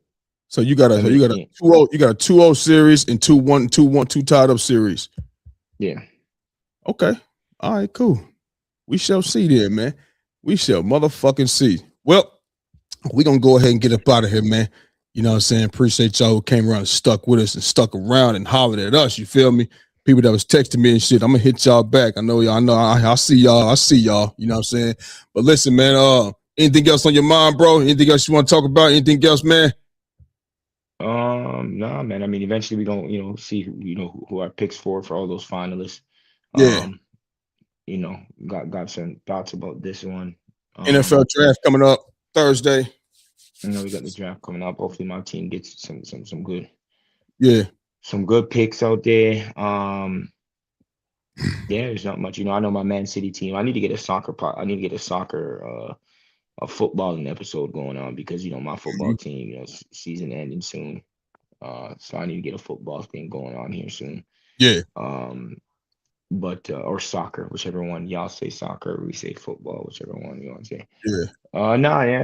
S3: So you got a 2-0 series and 2 tied up series.
S4: Yeah.
S3: Okay. All right, cool. We shall see there, man. We shall motherfucking see. Well, we're gonna go ahead and get up out of here, man. You know what I'm saying? Appreciate y'all who came around and stuck with us and stuck around and hollered at us. You feel me? People that was texting me and shit. I'm gonna hit y'all back. I know y'all. I know. I see y'all. You know what I'm saying? But listen, man. Anything else on your mind, bro? Anything else you want to talk about? Anything else, man?
S4: Nah, man. I mean, eventually we don't, see who our picks for all those finalists.
S3: Yeah.
S4: Got some thoughts about this one.
S3: NFL draft coming up Thursday.
S4: We got the draft coming up. Hopefully my team gets some good.
S3: Yeah.
S4: Some good picks out there. There's not much. I know my Man City team. I need to get a soccer a footballing episode going on because my football team, season ending soon. So I need to get a football thing going on here soon.
S3: Yeah.
S4: But or soccer, whichever one. Y'all say soccer, we say football, whichever one you want to say.
S3: Yeah.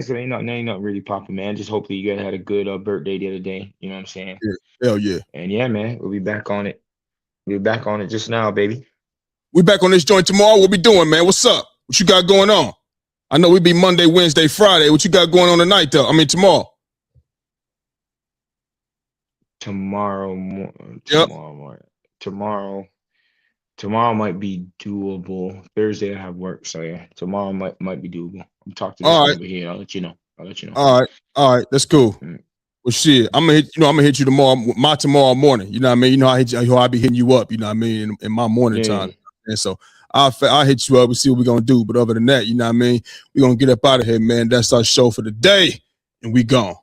S4: So ain't not really popping, man. Just hopefully you guys had a good birthday the other day. You know what I'm saying?
S3: Yeah. Hell yeah.
S4: And yeah, man, we'll be back on it. Just now, baby.
S3: We back on this joint tomorrow. What we doing, man? What's up? What you got going on? I know we be Monday, Wednesday, Friday. What you got going on tonight, though? I mean, tomorrow.
S4: tomorrow,
S3: Yep.
S4: tomorrow might be doable. Thursday I have work, so yeah, tomorrow might be doable. I'm talking to this
S3: All right.
S4: number here. I'll let you know.
S3: All right. All right. That's cool.
S4: Mm.
S3: Well, shit, I'm gonna hit you tomorrow, tomorrow morning. You know what I mean? You know how I be hitting you up. You know what I mean? In my morning
S4: Yeah.
S3: time, and so I'll hit you up. We see what we're gonna do. But other than that, you know what I mean? We're gonna get up out of here, man. That's our show for the day, and we gone.